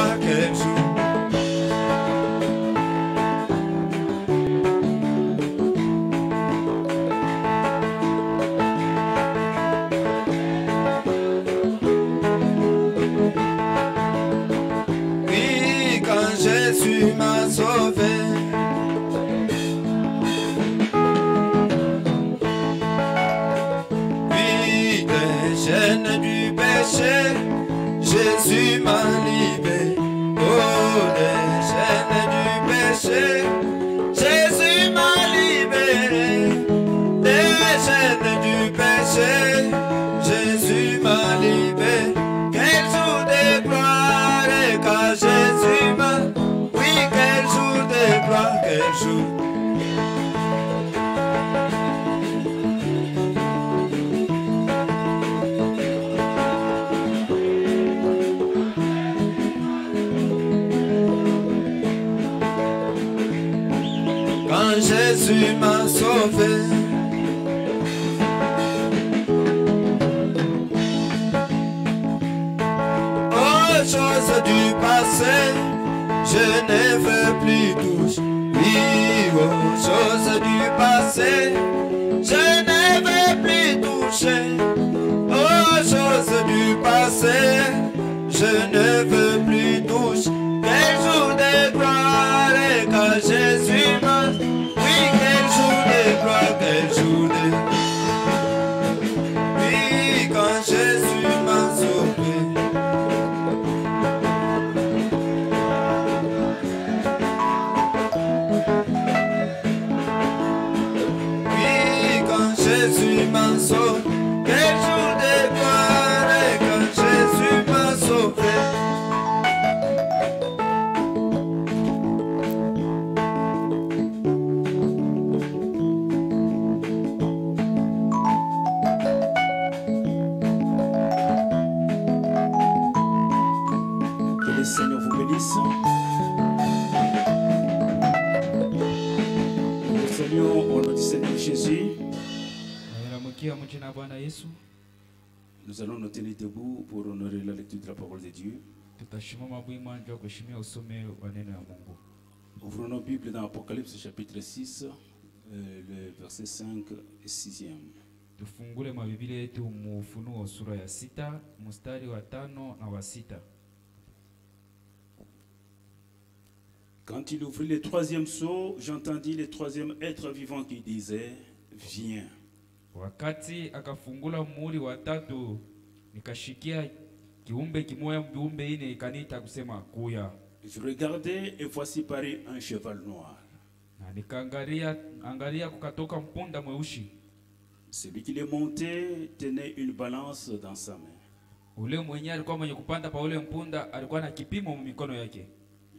gloire qu'elle joue. Oui, quand Jésus m'a sauvé. Oui, des chaînes du péché, Jésus m'a libéré. Oh, des chaînes du péché, Jésus m'a libéré. Des chaînes du péché, Jésus m'a libéré. Quel jour de gloire, et quand Jésus m'a... Oui, quel jour de gloire, quel jour. Quand Jésus m'a sauvé. Aux choses du passé, je ne veux plus toucher. Oui, aux choses du passé, je ne veux plus toucher. Aux choses du passé, je ne veux plus toucher. Quel jour de gloire, et quand Jésus m'a... Oui, quel jour de gloire, quel jour de... Oui, quand Jésus m'a sauvé. Oui, quand Jésus m'a sauvé. Quel jour de gloire, et quand Jésus m'a sauvé. Que le Seigneur vous bénisse. Nous saluons au nom du Seigneur Jésus. Nous allons nous tenir debout pour honorer la lecture de la parole de Dieu. Ouvrons nos Bibles dans Apocalypse chapitre 6, le verset 5 et 6e. Tufungule mabiblia yetu mu Ufunuo sura ya 6 mstari wa 5 na wa 6. Quand il ouvrit le troisième sceau, j'entendis le troisième être vivant qui disait, viens. Wakati akafungula muhuri wa 3 nikashikia kiumbe kimoya viumbe ine ikanita kusema kuya. Je regardais et voici parut un cheval noir. Na nikaangalia kukatoka mpunda mweushi. Celui qui les montait tenait une balance dans sa main. Ule mwenye alikuwa mwenye kupanda pa ule mpunda alikuwa na kipimo mikono yake.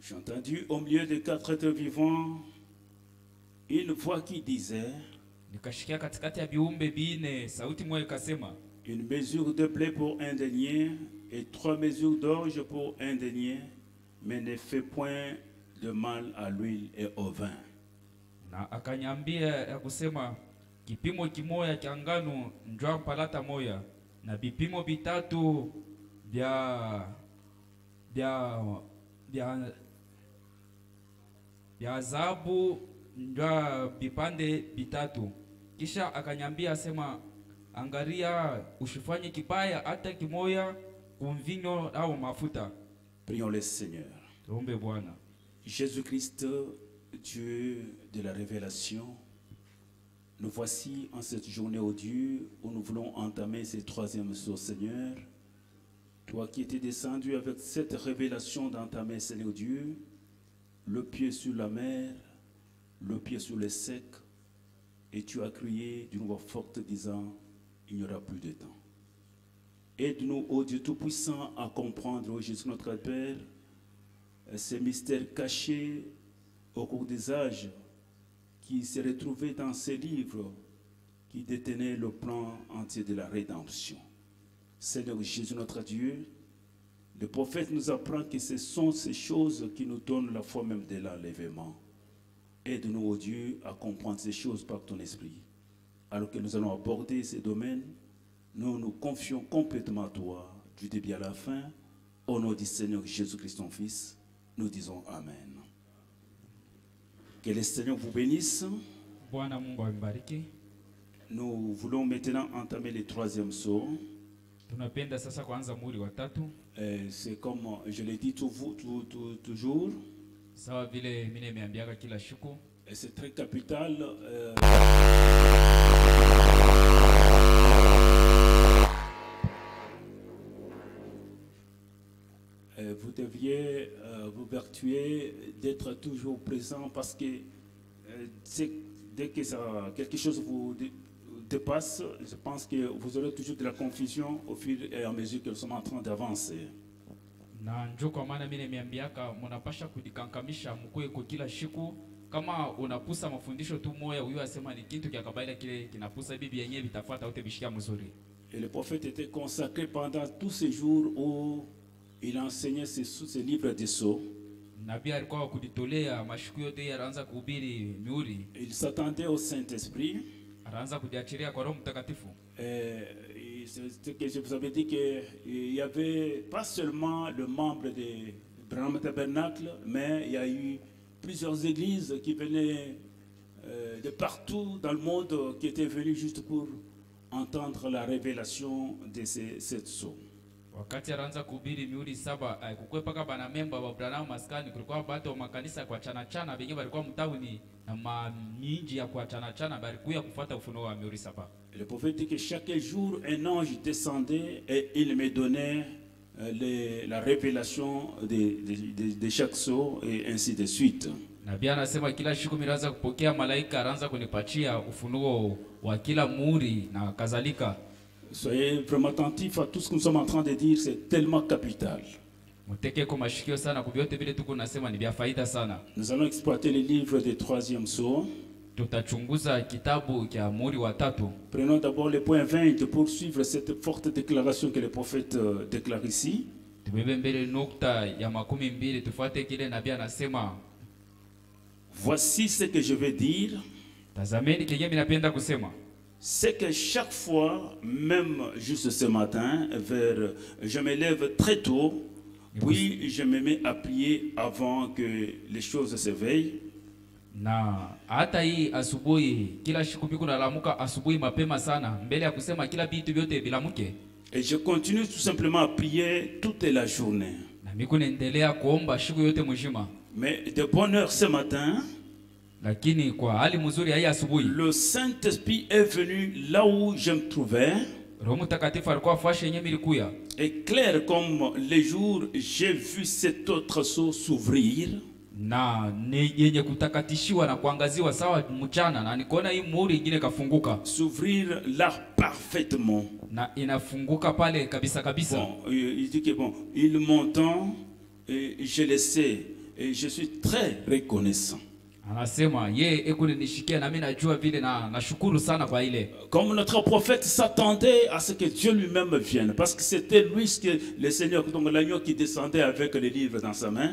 J'ai entendu au milieu des 4 êtres vivants une voix qui disait, nikashikia katikati ya viumbe bine sauti moja ikasema, une mesure de blé pour un denier et 3 mesures d'orge pour un denier, mais ne fait point de mal à l'huile et au vin. Na akanyambia ya kusema kipimo kimoya cha ngano njwa palata moya na bipimo bitatu bya zabu njwa bipande bitatu. Kisha akanyambia asema, angalia usifanye kibaya hata kimoya kumvinyo au mafuta. Prions le Seigneur. Tuombe Bwana. Jésus-Christ, Dieu de la révélation, nous voici en cette journée, ô Dieu, où nous voulons entamer ce troisième sceau, Seigneur. Toi qui étais descendu avec cette révélation d'entamer, Seigneur Dieu, le pied sur la mer, le pied sur le sec, et tu as crié d'une voix forte disant, il n'y aura plus de temps. Aide-nous, ô Dieu Tout-Puissant, à comprendre, ô Jésus notre Père, ces mystères cachés au cours des âges qui se retrouvaient dans ces livres qui détenaient le plan entier de la rédemption. Seigneur Jésus notre Dieu, le prophète nous apprend que ce sont ces choses qui nous donnent la foi même de l'enlèvement. Aide-nous, ô Dieu, à comprendre ces choses par ton esprit. Alors que nous allons aborder ces domaines, nous nous confions complètement à toi, du début à la fin, Au nom du Seigneur Jésus-Christ, ton Fils, nous disons Amen. Que le Seigneur vous bénisse. Bwana Mungu awabariki. Nous voulons maintenant entamer le troisième saut. Tunapenda sasa kuanza muhuri wa tatu. C'est comme je l'ai dit toujours. Sawa vile mimi nimeambiaka kila siku. Et c'est très capital. Vous deviez vous vertuer d'être toujours présent parce que dès que quelque chose vous dépasse, je pense que vous aurez toujours de la confusion au fur et à mesure que nous sommes en train d'avancer. Na njoo kwa maana mimi nimeambiaka mnapasha kudikankamisha mkue kwa kila siku. Kama unapusa mafundisho tu moya huyo asema ni kitu kia kabaila kile kinapusa bibi yenyewe vitafuata wote bishikia mzuri. Et le prophète était consacré pendant tous ces jours où il enseignait ces livres des sceaux. Nabii alikuwa kuditolea mashuku yote anaanza kuhubiri mihuri. Il s'attendait au Saint-Esprit. Anaanza kujiachilia kwa Roho Mtakatifu. C'est ce que je vous avais dit qu'il n'y avait pas seulement le membre de Branham Tabernacle, mais il y a eu plusieurs églises qui venaient de partout dans le monde qui étaient venues juste pour entendre la révélation de cette sceau. Wakati anaanza kuhubiri mihuri saba kukwepa kama na memba wa Branham maskani kulikuwa bato makanisa kwa chana benye balikuwa mtauni na minji ya kwa chana balikuwa kufuata ufunuo wa mihuri saba. Le prophète dit que chaque jour un ange descendait et il me donnait la révélation de chaque sceau et ainsi de suite. Nabii anasema kila siku miraanza kupokea malaika anaanza kunipatia ufunuo wa kila muhuri na kadhalika. Soyez vraiment attentifs à tout ce que nous sommes en train de dire, c'est tellement capital. Nous allons exploiter les livres des troisième sceau. Prenons d'abord le point 20 de poursuivre cette forte déclaration que le prophète déclare ici. Voici ce que je vais dire. C'est que chaque fois, même juste ce matin, je me lève très tôt, puis je me mets à prier avant que les choses s'éveillent. Na hata hii asubuhi kila siku biko nalamuka asubuhi mapema sana mbele ya kusema kila vitu vyote vilamuke. Et je continue tout simplement à prier toute la journée. Na miko naendelea kuomba siku yote mzima. Mais de bonne heure ce matin, lakini kwa hali mzuri hii asubuhi, le Saint-Esprit est venu là où je me trouvais. Roho Mtakatifu alikuwa fashi yenyewe ilikuya. Et clair comme les jours, j'ai vu cet autre sceau s'ouvrir. Na yenye kutakatishiwa na kuangaziwa sawa mchana na nikaona hii muhuri nyingine kafunguka. S'ouvrir là parfaitement. Na inafunguka pale kabisa kabisa. Bon, il dit que bon, il m'entend et je le sais et je suis très reconnaissant. Anasema yeye ekuni nishikia na mimi najua vile na nashukuru sana kwa ile. Comme notre prophète s'attendait à ce que Dieu lui-même vienne parce que c'était lui le Seigneur, donc l'agneau qui descendait avec les livres dans sa main.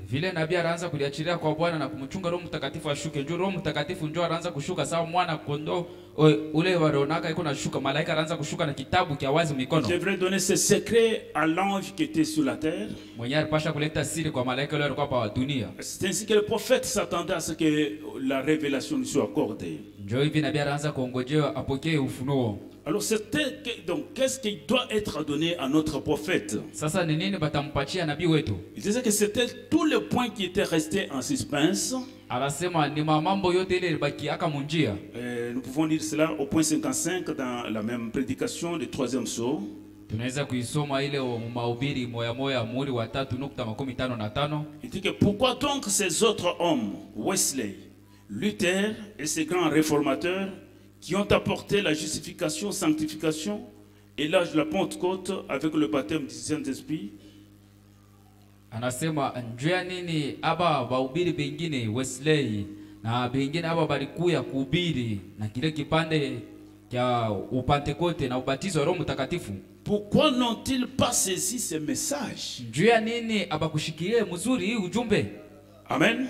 Vile nabii anaanza kuliachilia kwa Bwana na kumchunga Roho Mtakatifu ashuke. Njoo Roho Mtakatifu njoo anaanza kushuka sawa mwana kondoo ule waronaka iko nashuka, malaika anaanza kushuka na kitabu kia wazi mikono. Je devrais donner ce secret à l'ange qui était sur la terre. Mwenye alipasha kuleta siri kwa malaika yule alikuwa pa dunia. C'est ainsi que le prophète s'attendait à ce que la révélation lui soit accordée. Njoo hivi nabii anaanza kuongojea apokee ufunuo. Alors donc qu'est-ce qui doit être donné à notre prophète? Sasa ni nini batampatia nabii wetu? Il disait que c'était tous les points qui étaient restés en suspense. Anasema ni mambo yote ile ilibaki aka munjia. Nous pouvons lire cela au point 55 dans la même prédication du troisième sceau. Tunaweza kuisoma ile mahubiri moya moya muhuri wa 3:55. Il dit que pourquoi donc ces autres hommes, Wesley, Luther et ces grands réformateurs qui ont apporté la justification, sanctification et l'âge de la Pentecôte avec le baptême du Saint-Esprit. Anasema njia nini aba wahubiri bengine Wesley na bengine aba balikuya kuhubiri na kile kipande cha upantekote na ubatizo wa Roho Mtakatifu. Pourquoi n'ont-ils pas saisi ce message? Njia nini aba kushikilie mzuri hii ujumbe? Amen.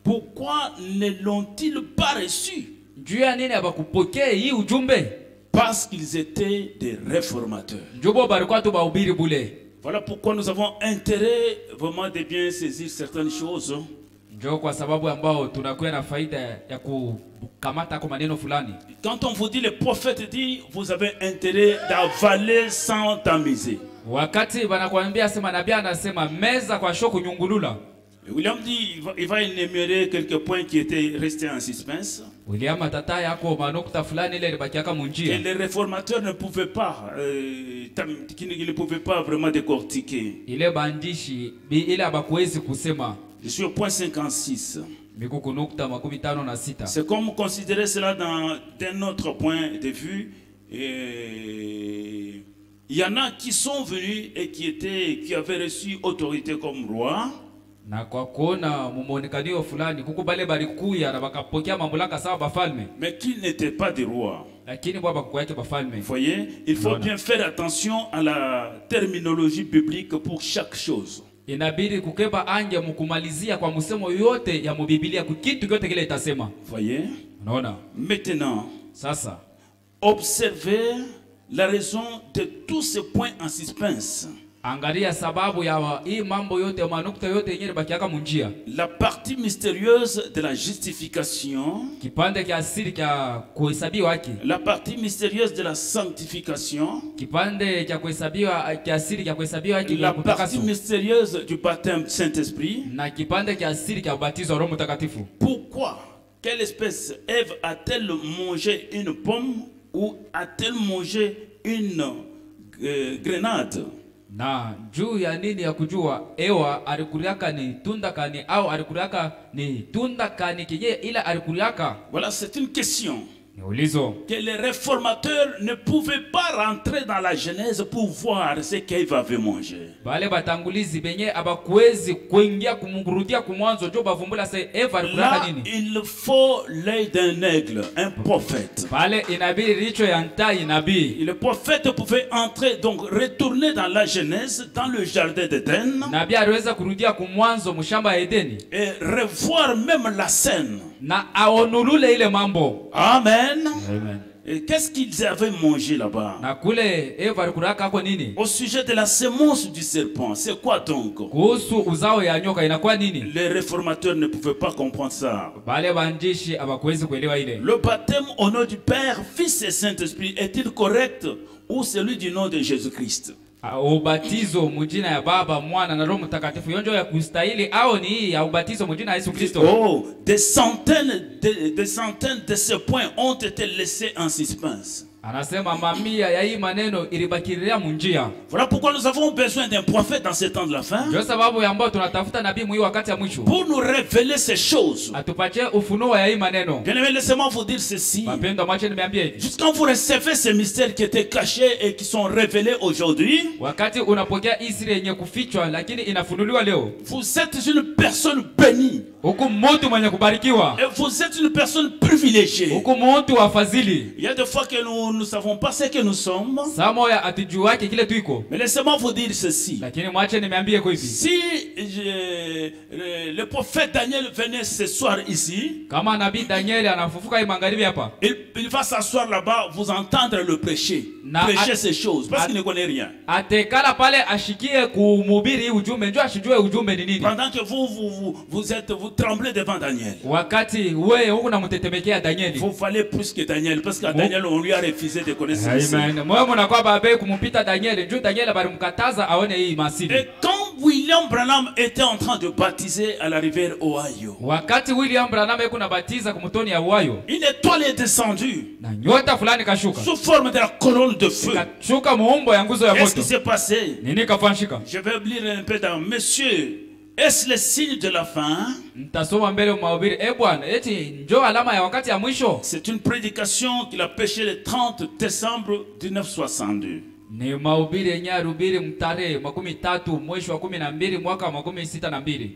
Pourquoi ne l'ont-ils pas reçu? Njia nini aba kupokea hii ujumbe? Parce qu'ils étaient des réformateurs. Njobo balikuwa tu bahubiri bule. Voilà pourquoi nous avons intérêt vraiment de bien saisir certaines choses. Ndio kwa sababu ambao tunakuwa na faida ya kukamata kwa maneno fulani. Quand on vous dit, le prophète dit, vous avez intérêt d'avaler sans tamiser. Wakati wanakuambia sema nabii anasema meza kwa shoku nyungulula. William dit, il va énumérer quelques points qui étaient restés en suspense. William atata yako manukta fulani ile libakiaka munjia. Et les réformateurs ne pouvaient pas, qui ne pouvaient pas vraiment décortiquer. Ile bandishi ile abakuwezi kusema. Je suis au point 56. C'est comme considérer cela d'un autre point de vue. Et il y en a qui sont venus et qui avaient reçu autorité comme roi. Na kwa kuona mumonekanio fulani kukubale balikuya na bakapokea mamlaka sawa bafalme, mais qui n'étaient pas des rois. Lakini baba kwa yake bafalme. Vous voyez, il faut bien faire attention à la terminologie biblique pour chaque chose. Inabidi kukeba anje mkumalizia kwa msemo yote ya mBiblia kitu kyote kile itasema. Voyez? Unaona? Maintenant, sasa observez la raison de tous ces points en suspense. Angalia sababu ya hii mambo yote manukta yote yenyewe bakiaka munjia. La partie mystérieuse de la justification. Kipande kia asili kia kuhesabiwa haki. La partie mystérieuse de la sanctification. Kipande kia kuhesabiwa kia asili kia kuhesabiwa haki. La partie mystérieuse du baptême Saint-Esprit. Na kipande kia asili kia ubatizo wa Roho Mtakatifu. Pourquoi? Quelle espèce Ève a-t-elle mangé une pomme ou a-t-elle mangé une grenade? Na juu ya nini ya kujua Ewa alikuriaka ni tunda kani au alikuriaka ni tunda kani kije ila alikuriaka? Voilà, c'est une question que les réformateurs ne pouvaient pas rentrer dans la Genèse pour voir ce qu'Ève avait mangé. Là, il faut l'œil d'un aigle, un prophète. Et le prophète pouvait entrer, donc retourner dans la Genèse, dans le jardin d'Éden, et revoir même la scène. Amen. Amen. Et qu'est-ce qu'ils avaient mangé là-bas? Au sujet de la sémence du serpent, c'est quoi donc? Les réformateurs ne pouvaient pas comprendre ça. Le baptême au nom du Père, Fils et Saint-Esprit est-il correct ou celui du nom de Jésus-Christ? Ubatizo mujina ya Baba, Mwana na Roho Mtakatifu yonjo ya kustahili au ni ya ubatizo mujina ya Yesu Kristo? Oh, des centaines de ces points ont été laissés en suspense. Anasema mamia ya hii maneno ilibakiria munjia. Voilà pourquoi nous avons besoin d'un prophète dans ce temps de la fin. Ndio sababu ya ambao tunatafuta nabii mwi wakati ya mwisho. Pour nous révéler ces choses. Atupatie ufunuo ya hii maneno. Bien-aimés, laissez-moi vous dire ceci. Mapendo macho nimeambia hivi. Jusqu'à vous recevez ces mystères qui étaient cachés et qui sont révélés aujourd'hui. Wakati unapokea hii siri yenye kufichwa lakini inafunuliwa leo. Vous êtes une personne bénie. Huku mtu mwenye kubarikiwa. Et vous êtes une personne privilégiée. Huku mtu wa fadhili. Il y a des fois que nous ne savons pas ce que nous sommes. Samoya atujuake kile tuiko. Mais laissez-moi vous dire ceci. Lakini mwache nimeambie kwa hivi. Si le prophète Daniel venait ce soir ici, kama nabii Daniel anafufuka hii magharibi hapa, il va s'asseoir là-bas, vous entendre le prêcher. Prêcher ces choses parce qu'il ne connaît rien. Atekala pale ashikie kuhubiri ujumbe, njoo ashijue ujumbe ni nini. Pendant que vous tremblez devant Daniel. Wakati wewe huko namtetemekea Daniel. Vous valez plus que Daniel parce qu'à Daniel on lui a refusé de connaître ça. Amen. Moyo mnakuwa babe kumpita Daniel, njoo Daniel balimkataza aone hii masiri. Et quand William Branham était en train de baptiser à la rivière Ohio, wakati William Branham yuko nabatiza kumtoni ya Ohio, une étoile est descendue. Na nyota fulani kashuka. Sous forme de la colonne de feu. Kashuka muumbo ya nguzo ya moto. Qu'est-ce qui s'est passé? Nini kafanshika? Je vais lire un peu dans Monsieur. Est-ce le signe de la fin? C'est une prédication qu'il a prêchée le 30 décembre 1962.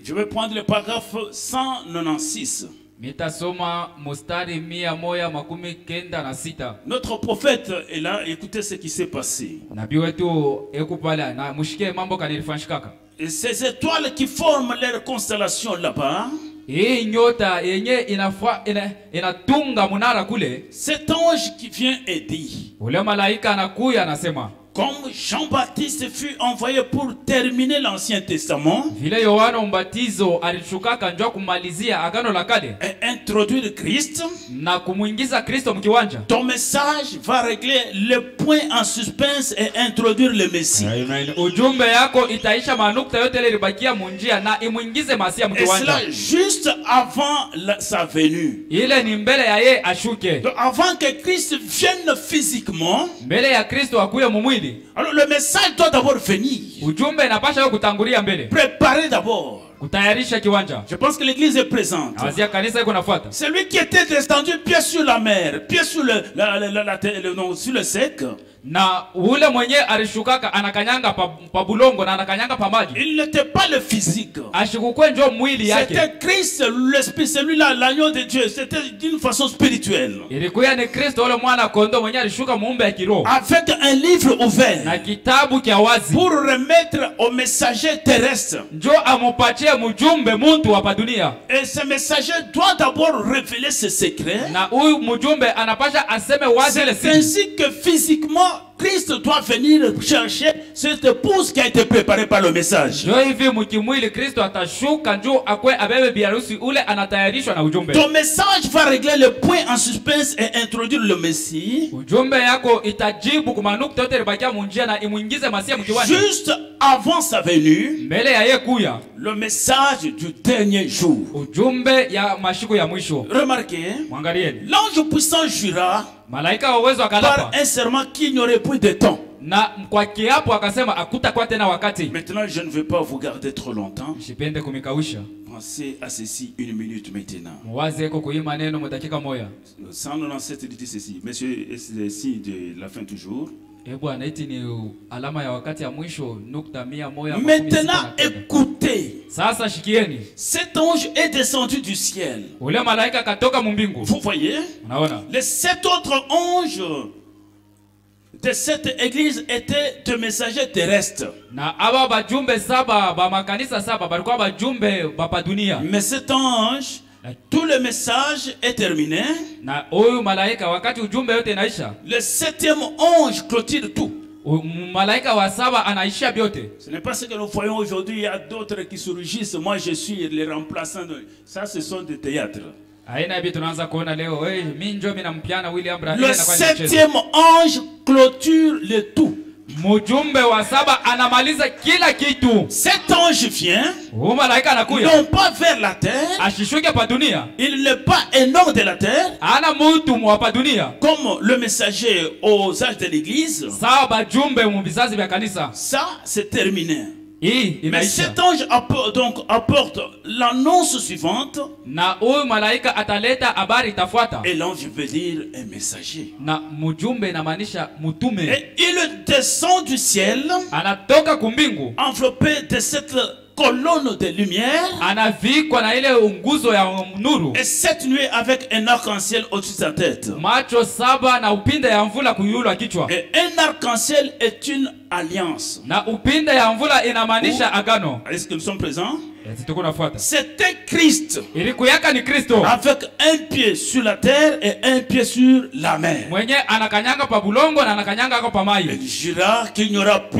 Je vais prendre le paragraphe 196. Notre prophète est là, écoutez ce qui s'est passé. Et ces étoiles qui forment leur constellation là-bas, cet ange qui vient et dit, Comme Jean-Baptiste fut envoyé pour terminer l'Ancien Testament vile Yohana Mbatizo alishukaka njoo kumalizia agano la kale et introduire Christ, na kumuingiza Kristo mkiwanja, ton message va régler le point en suspense et introduire le Messie. ujumbe yako itaisha manukta yote ile ilibakia munjia na imuingize Masia Et mkiwanja. cela juste avant sa venue. Ile ni mbele ya yeye ashuke. Donc avant que Christ vienne physiquement, Mbele ya Kristo akuye mumwili. alors le message doit d'abord venir. Ujumbe inapasha yo kutangulia mbele. Préparer d'abord. Kutayarisha kiwanja. Je pense que l'église est présente. Awazia kanisa iko nafuata. C'est lui qui était descendu pied sur la mer, pied sur sur le sec. Na ule mwenye alishukaka anakanyanga pa bulongo na anakanyanga pa maji. Il n'était pas le physique. Ashikukwe njo mwili yake. C'était Christ, l'esprit, celui-là, l'agneau de Dieu. C'était d'une façon spirituelle. Ilikuwa ni Kristo ule mwana kondoo mwenye alishuka muumbe ya kiroho. Avec un livre ouvert. Na kitabu kia wazi. Pour remettre au messager terrestre. Njo amupatie mjumbe muntu wa dunia. Et ce messager doit d'abord révéler ses secrets. Na huyu mjumbe anapasha aseme wazi ile C'est ainsi que physiquement Christ doit venir chercher cette épouse qui a été préparée par le message. Njo hivi mkimwili Kristo atashuka njo akwe abebe biharusi ule anatayarishwa na ujumbe. Ton message va régler le point en suspense et introduire le Messie. Ujumbe yako itajibu kumanukta yote ilibakia munjia na imuingize Masia mkiwanja. Juste avant sa venue, Mbele ya yeye kuya. le message du dernier jour. Ujumbe ya mashiku ya mwisho. Remarquez, Mwangalieni. l'ange puissant jura Malaika wa uwezo par akalapa. un serment qu'il n'y aurait plus de temps. Na kwa kiapo akasema akutakuwa tena wakati. Maintenant, je ne vais pas vous garder trop longtemps. Sipende kumikausha. Pensez à ceci une minute maintenant. Mwaze eko kuima neno mudakika moya. 197 dit ceci. Messieurs, c'est le signe de la fin toujours. Bwana iti ni alama ya wakati ya mwisho nukta 100. Maintenant, écoutez. Sasa shikieni. Cet ange est descendu du ciel. Ule malaika katoka mumbingu. Vous voyez? Unaona? Les 7 autres anges de cette église étaient de messagers terrestres. Na aba bajumbe saba ba makanisa saba balikuwa bajumbe ba dunia. Mais cet ange, tout le message est terminé. Na huyu malaika wakati ujumbe yote inaisha. Le 7e ange clôture tout. Malaika wa saba anaishia byote. Ce n'est pas ce que nous voyons aujourd'hui. Il y a d'autres qui surgissent. Moi, je suis les remplaçants. Ça, ce sont des théâtres. Aina hivi tunaanza kuona leo, mimi ndio mimi nampiana William Branham. Le 7e ange clôture le tout. Mjumbe wa saba anamaliza kila kitu. Cet ange vient, malaika anakuya, non pas vers la terre, ashishuke pa dunia. Il n'est pas énorme de la terre, ana mtu mwa pa dunia, comme le messager aux âges de l'église. Sawa bajumbe mu vizazi vya kanisa. Ça, c'est terminé. Mais cet ange apporte l'annonce suivante. Na huyu malaika ataleta habari itafuata. Et l'ange veut dire un messager. Na mjumbe inamaanisha mtume. Et il descend du ciel, anatoka kumbingu, enveloppé de cette colonne de lumière, anavikwa na ile nguzo ya nuru. Et 7 nuées avec un arc-en-ciel au-dessus de sa tête. Macho saba na upinde ya mvula kuyulwa kichwa. Et un arc-en-ciel est une alliance. Na upinde ya mvula inamaanisha agano. Est-ce que nous sommes présents? C'était Christ avec un pied sur la terre et un pied sur la mer. Il jura qu'il n'y aurait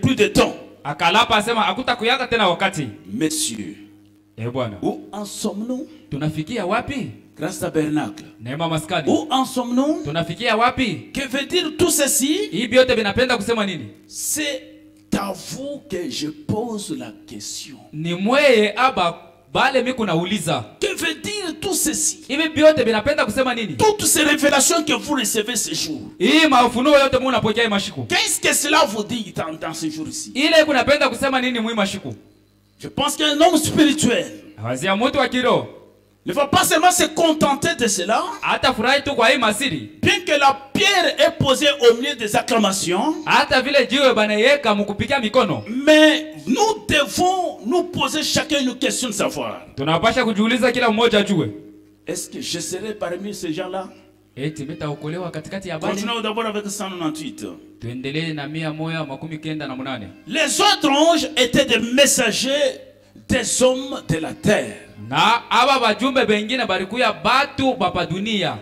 plus de temps. Messieurs, où en sommes-nous? Grâce tabernacle. Où en sommes-nous? Que veut dire tout ceci? C'est à vous que je pose la question. Que veut dire tout ceci? Toutes ces révélations que vous recevez ce jour. Qu'est-ce que cela vous dit dans ce jour-ci? Je pense qu'un homme spirituel ne va pas seulement se contenter de cela. Bien que la pierre est posée au milieu des acclamations, mais nous devons nous poser chacun une question de savoir. Est-ce que je serai parmi ces gens-là? Continuons d'abord avec 198. Les autres anges étaient des messagers des hommes de la terre.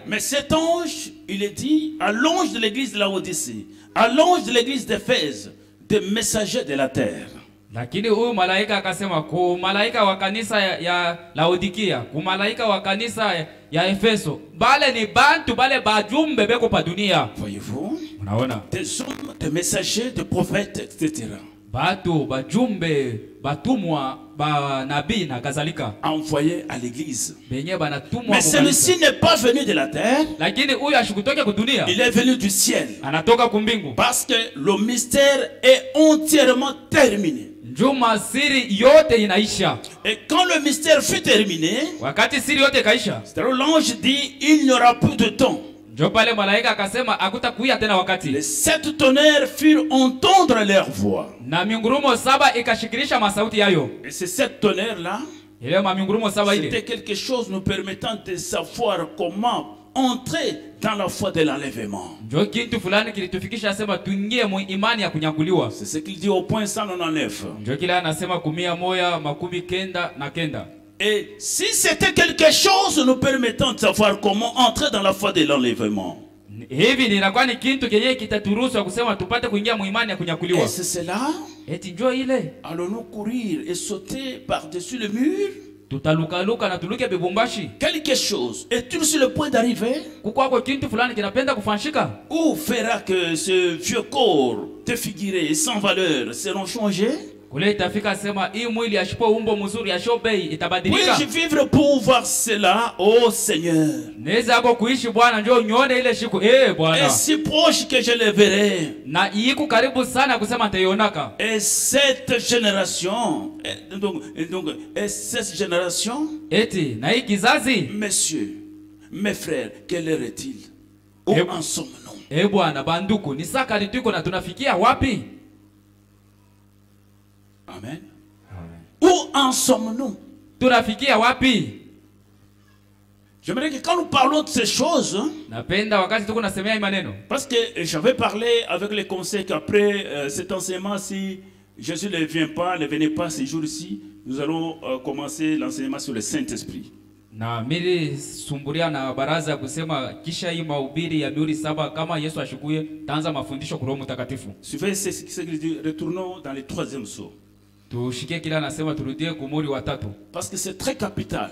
Mais cet ange, il est dit à l'ange de l'église de Laodicée, à l'ange de l'église d'Éphèse, des messagers de la terre. Lakini huyu malaika akasema ku malaika wa kanisa ya Laodikia, ku malaika wa kanisa ya Efeso, bale ni bantu bale bajumbe beko pa dunia. Voyez-vous? Unaona? Des hommes, des messagers, des prophètes, etc. Batu bajumbe batumwa ba nabii na kadhalika Envoyés à l'église. benye banatumwa. Mais celui-ci n'est pas venu de la terre. Lakini huyu ashikutoke ku dunia, Il est venu du ciel. anatoka kumbingu. Parce que le mystère est entièrement terminé. Njuma siri yote inaisha. Et quand le mystère fut terminé, Wakati siri yote kaisha, l'ange dit il n'y aura plus de temps. njo pale malaika akasema hakutakuya tena wakati. Les 7 tonnerres firent entendre leur voix. Na mingurumo 7 ikashikilisha masauti yayo. Et ces 7 tonnerres-là, Ile mingurumo 7 ile c'était quelque chose nous permettant de savoir comment entrer dans la foi de l'enlèvement. njo kitu fulani kilitufikisha sema tuingie mu imani ya kunyakuliwa. C'est ce qu'il dit au point 199. Njo kile anasema 119. Et si c'était quelque chose nous permettant de savoir comment entrer dans la foi de l'enlèvement, Hivi ninakuwa ni kitu kenye kitaturuhusu kusema tupate kuingia mu imani ya kunyakuliwa. et c'est cela, Eti njo ile allons-nous courir et sauter par-dessus le mur? tutalukaluka na tuluke bibumbashi. Quelque chose est-il sur le point d'arriver? Kukwako kitu fulani kinapenda kufanshika. Ou fera que ce vieux corps défiguré et sans valeur seront changés? Kule itafika sema hii mwili ashipo umbo mzuri asho bei itabadilika. Puis-je vivre pour voir cela, ô Seigneur? Neza yako kuishi Bwana njoo nyone ile siku Bwana. Et si proche que je le verrai. Na iko karibu sana kusema nitaionaka. Et cette génération, et cette génération, Eti na hii kizazi messieurs, mes frères, quelle heure est-il? Où en sommes-nous? Bwana banduku ni saka lituko na tunafikia wapi? Amen. Où en sommes-nous? Tunafikia wapi? J'aimerais que quand nous parlons de ces choses, Napenda wakati tuko nasemea hii maneno. parce que j'avais parlé avec les conseils qu'après cet enseignement, si Jésus ne vient pas, ne venait pas ces jours-ci, nous allons commencer l'enseignement sur le Saint-Esprit. Na mili sumburia na baraza kusema kisha hii mahubiri ya mihuri 7 kama Yesu ashukuye taanza mafundisho kwa Roho Mtakatifu. Suivez ce qu'il dit, retournons dans le 3e saut. Tushikie kila anasema turudie kumuri wa 3. Parce que c'est très capital.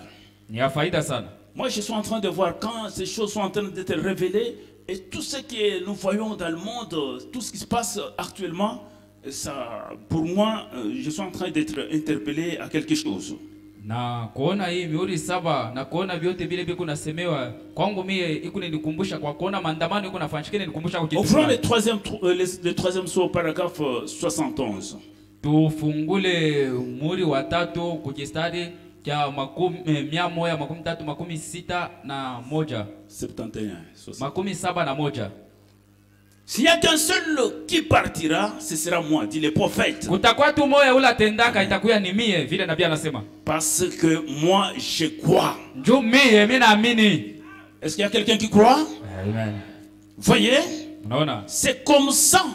Ni ya faida sana. Moi, je suis en train de voir quand ces choses sont en train d'être révélées et tout ce que nous voyons dans le monde, tout ce qui se passe actuellement, ça, pour moi, je suis en train d'être interpellé à quelque chose. Na kuona hii mihuri 7 na kuona vyote vile biko nasemewa kwangu mie iko nikumbusha kwa kuona maandamano iko nafanyika nikumbusha kwa kitu. Ouvrons le troisième saut, paragraphe 71. Tufungule muri wa 3 kujistadi kia 136 71. S'il n'y a qu'un seul qui partira, ce sera moi, dit le prophète. Kutakuwa tu moya ula tendaka itakuya ni mie vile nabii anasema. Parce que moi je crois. Njoo mie mimi naamini. Est-ce qu'il y a quelqu'un qui croit? Amen. Voyez? Unaona? C'est comme ça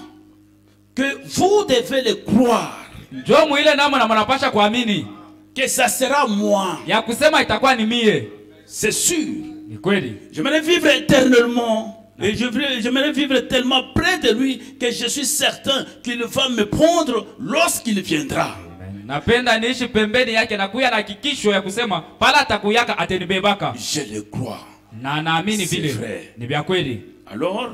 que vous devez le croire. Njoo muile namo na mnapasha kuamini. Que ça sera moi. Ya kusema itakuwa ni mie. C'est sûr. Ni kweli. J'aimerais vivre éternellement. Et j'aimerais vivre tellement près de lui que je suis certain qu'il va me prendre lorsqu'il viendra. Napenda niishi pembeni yake na kuya na hakikisho ya kusema pala atakuyaka atenibebaka. Je le crois. Na naamini vile. Ni vya kweli. Alors,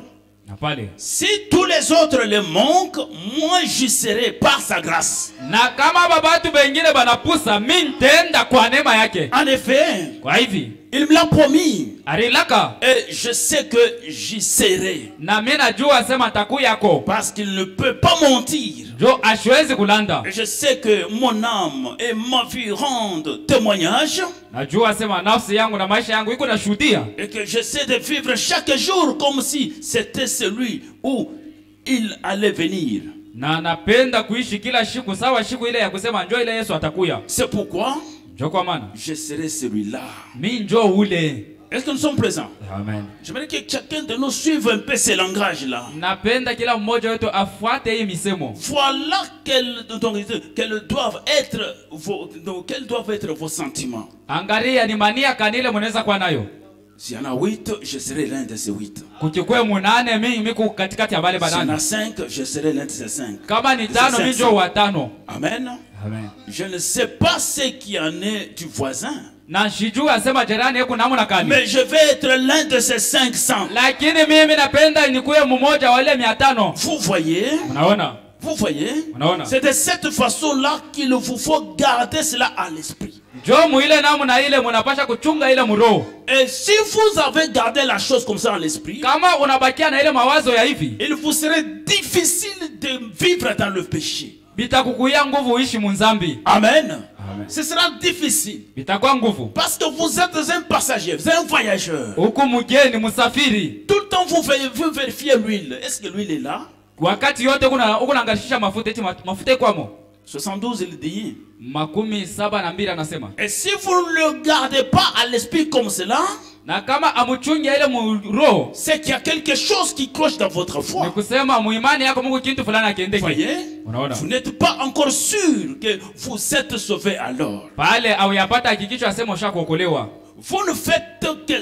na pale, si tous les autres le manquent, moi j'y serai par sa grâce. Na kama babatu bengine banapusa mimi nitenda kwa neema yake. En effet, kwa hivi il me l'a promis. Arilaka. Et je sais que j'y serai. Na mimi najua sema takuyako. Parce qu'il ne peut pas mentir. Jo ashwezi kulanda. Et je sais que mon âme et ma vie rendent témoignage. Najua sema nafsi yangu na maisha yangu iko nashuhudia. Et que j'essaie de vivre chaque jour comme si c'était celui où il allait venir. Na napenda kuishi kila siku sawa siku ile ya kusema njoo ile Yesu atakuya. C'est pourquoi je serai celui-là. Est-ce que nous sommes présents? Amen. J'aimerais que chacun de nous suive un peu ce langage-là. Voilà quels doivent être vos sentiments. S'il y en a 8, je serai l'un de ces 8. Kukikwe munane mimi miku katikati ya bale S'il y en banane. a 5, je serai l'un de ces 5. Kama ni tano mimi ndio wa tano. Amen. Amen. Je ne sais pas ce qui en est du voisin. Na shijua asema jirani yako namna gani. Mais je vais être l'un de ces 500. Lakini mimi napenda nikuwe mmoja wale 500. Vous voyez? Unaona? Vous voyez? Unaona? C'est de cette façon-là qu'il vous faut garder cela à l'esprit. Jo ile namna ile mnapasha kuchunga ile mroho. Et si vous avez gardé la chose comme ça en l'esprit, Kama unabakia na ile mawazo ya hivi, il vous serait difficile de vivre dans le péché. bitakukuia nguvu uishi munzambi. Amen. Amen. Ce sera difficile. Bitakuwa nguvu. Parce que vous êtes un passager, vous êtes un voyageur. Huku mgeni musafiri. Tout le temps vous vérifiez l'huile. Est-ce que l'huile est là? Wakati yote kuna unaangalia mafuta eti mafuta kwamo. 72 il dit. Makumi 72 anasema. Et si vous ne le gardez pas à l'esprit comme cela, Na kama amuchunge ile roho, c'est qu'il y a quelque chose qui cloche dans votre ni foi. kusema muimani yako Mungu kitu fulani akiendeke. Voyez? Unaona? Vous n'êtes pas encore sûr que vous êtes sauvé alors. Pale au yapata hakikisho asema ushakuokolewa. Vous ne faites que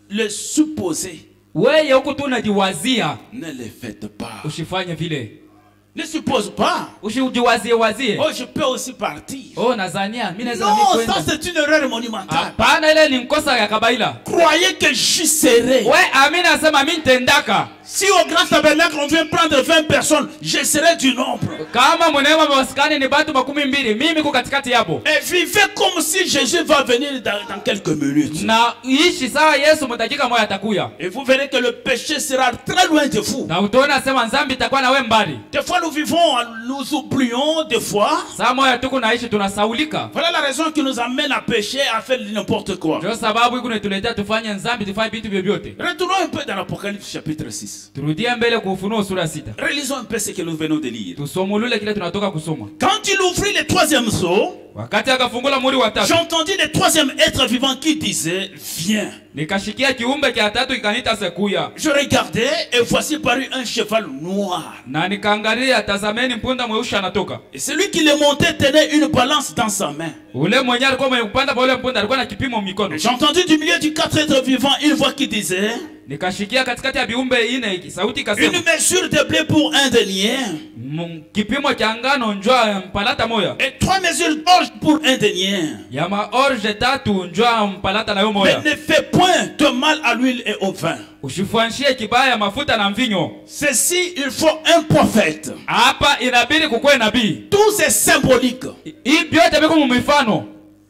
le supposer. Wewe huko tu unajiwazia, Ne le faites pas. usifanye vile. Ne suppose pas. Usijiwazie wazie. Oh, je peux aussi partir. Oh, Nazania, mimi naweza Non, kwenda. ça c'est une erreur monumentale. Hapana, ile ni nkosa ya kabaila. Croyez que j'y serai. We amina nasema mimi nitendaka. Si au grand tabernacle on vient prendre 20 personnes, je serai du nombre. Kama mwenema maskani ni batu 12, mimi ko katikati yabo. Et vivez comme si Jésus va venir dans quelques minutes. Na ishi sawa Yesu mtakika moja atakuya. Et vous verrez que le péché sera très loin de vous. Na utaona sema nzambi itakuwa na wewe mbali. Des fois nous vivons, nous oublions des fois. Saa moja tuko naishi tunasaulika. Voilà la raison qui nous amène à pécher, à faire n'importe quoi. Ndio sababu iko netuletea tufanye nzambi, tufanye vitu vyovyote. Retournons un peu dans l'Apocalypse chapitre 6. Turudie mbele kwa Ufunuo sura 6. Relisons un peu ce que nous venons de lire. Tusomulule kile tunatoka kusoma. Quand il ouvrit le troisième sceau, Wakati akafungula muri wa tatu, j'entendis le troisième être vivant qui disait, viens. nikashikia kiumbe kia tatu ikaniita sekuya. Je regardais et voici parut un cheval noir. Na nikaangalia, tazameni mpunda mweusi anatoka. Et celui qui le montait tenait une balance dans sa main. Ule mwenye alikuwa mwenye kupanda pa ule mpunda alikuwa na kipimo mikono. J'ai entendu du milieu du quatre êtres vivants une voix qui disait, Nikashikia katikati ya viumbe ine sauti kasema, une mesure de blé pour un denier kipimo cha ngano njwa mpalata moya. et 3 mesures d'orge pour un denier. Ya maorge tatu njwa mpalata na yo moya. Mais ne fais point de mal à l'huile et au vin. Usifuanshie kibaya mafuta na mvinyo. Ceci, il faut un prophète. Hapa inabidi kukuwe nabii. Tout c'est symbolique. Hii vyote viko mifano.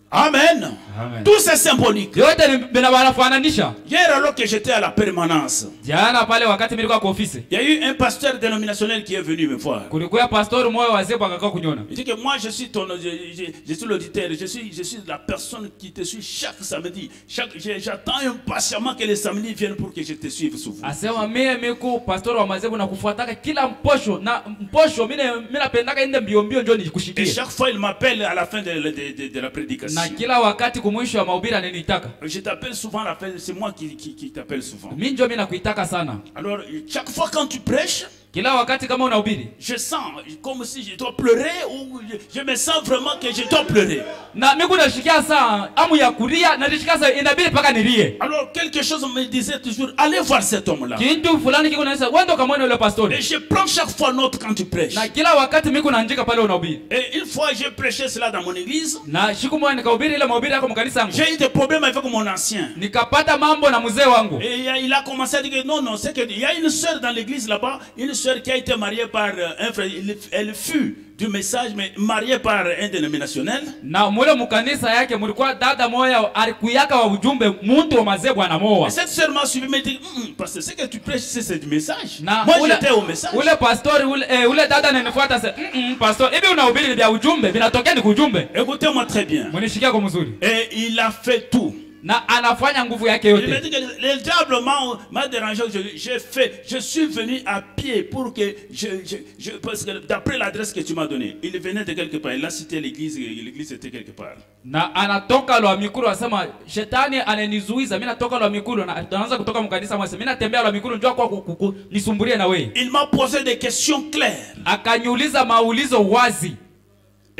Amen. Amen. Tout c'est symbolique. Yote ni binafananisha. Hier alors que j'étais à la permanence, Jana pale wakati nilikuwa kwa ofisi, il y a eu un pasteur dénominationnel qui est venu me voir. kulikuwa pastor mmoja wazee akakaa kunyona. Il dit que moi je suis je suis l'auditeur, je suis la personne qui te suit chaque samedi. J'attends impatiemment que les samedis viennent pour que je te suive souvent. Asema mimi miko pastor wa mazebu na kufuataka kila mposho na mposho mimi napendaka ende mbio mbio njoo Et nikushikie. chaque fois il m'appelle à la fin de la prédication. Na kila wakati kumwisho wa mahubiri ananitaka. Je t'appelle souvent, c'est moi qui t'appelle souvent. Mimi njoo mimi nakuitaka sana. Alors chaque fois quand tu prêches, Kila wakati kama unahubiri, je sens comme si je dois pleurer ou je me sens vraiment que je dois pleurer. na mimi kunashikia saa amu ya kulia na nishika saa inabidi paka nilie. Alors quelque chose me disait toujours, allez voir cet homme-là. Kitu fulani kiko naisa wendo kama yule pastor. Et je prends chaque fois note quand tu prêches. Na kila wakati mimi kunaandika pale unahubiri. Et une fois j'ai prêché cela dans mon église. Na siku moja nikahubiri ile mahubiri yako mkanisa yangu. J'ai eu des problèmes avec mon ancien. Nikapata mambo na mzee wangu. Et il a commencé à dire que non, c'est qu'il y a une sœur dans l'église là-bas, une sœur qui a été mariée par un frère. Elle fut du message, mais mariée par un dénominationnel. Na mule mkanisa yake mulikuwa dada moya alikuyaka wa ujumbe muntu wa mazee bwana moa. Et cette sœur m'a suivi, m'a dit, parce que ce que tu prêches, c'est du message. Na moi j'étais au message. Ule pastor ule dada ananifuata sasa, pastor, hivi unahubiri vya ujumbe vinatokea ni ujumbe. Écoutez-moi très bien. Mnishikia kwa mzuri. Et il a fait tout. Na anafanya nguvu yake Il m'a yote. dit que le diable m'a dérangé. Je suis venu à pied pour que parce que d'après l'adresse que tu m'as donnée, il venait de quelque part. Il a cité l'église, l'église était quelque part. Na anatoka lwa mikulu asema shetani ananizuiza mimi natoka lwa mikulu na anaanza kutoka mkanisa mwese mimi natembea lwa mikulu njoo kwa nisumbulie na wewe. Il m'a posé des questions claires. Akaniuliza maulizo wazi.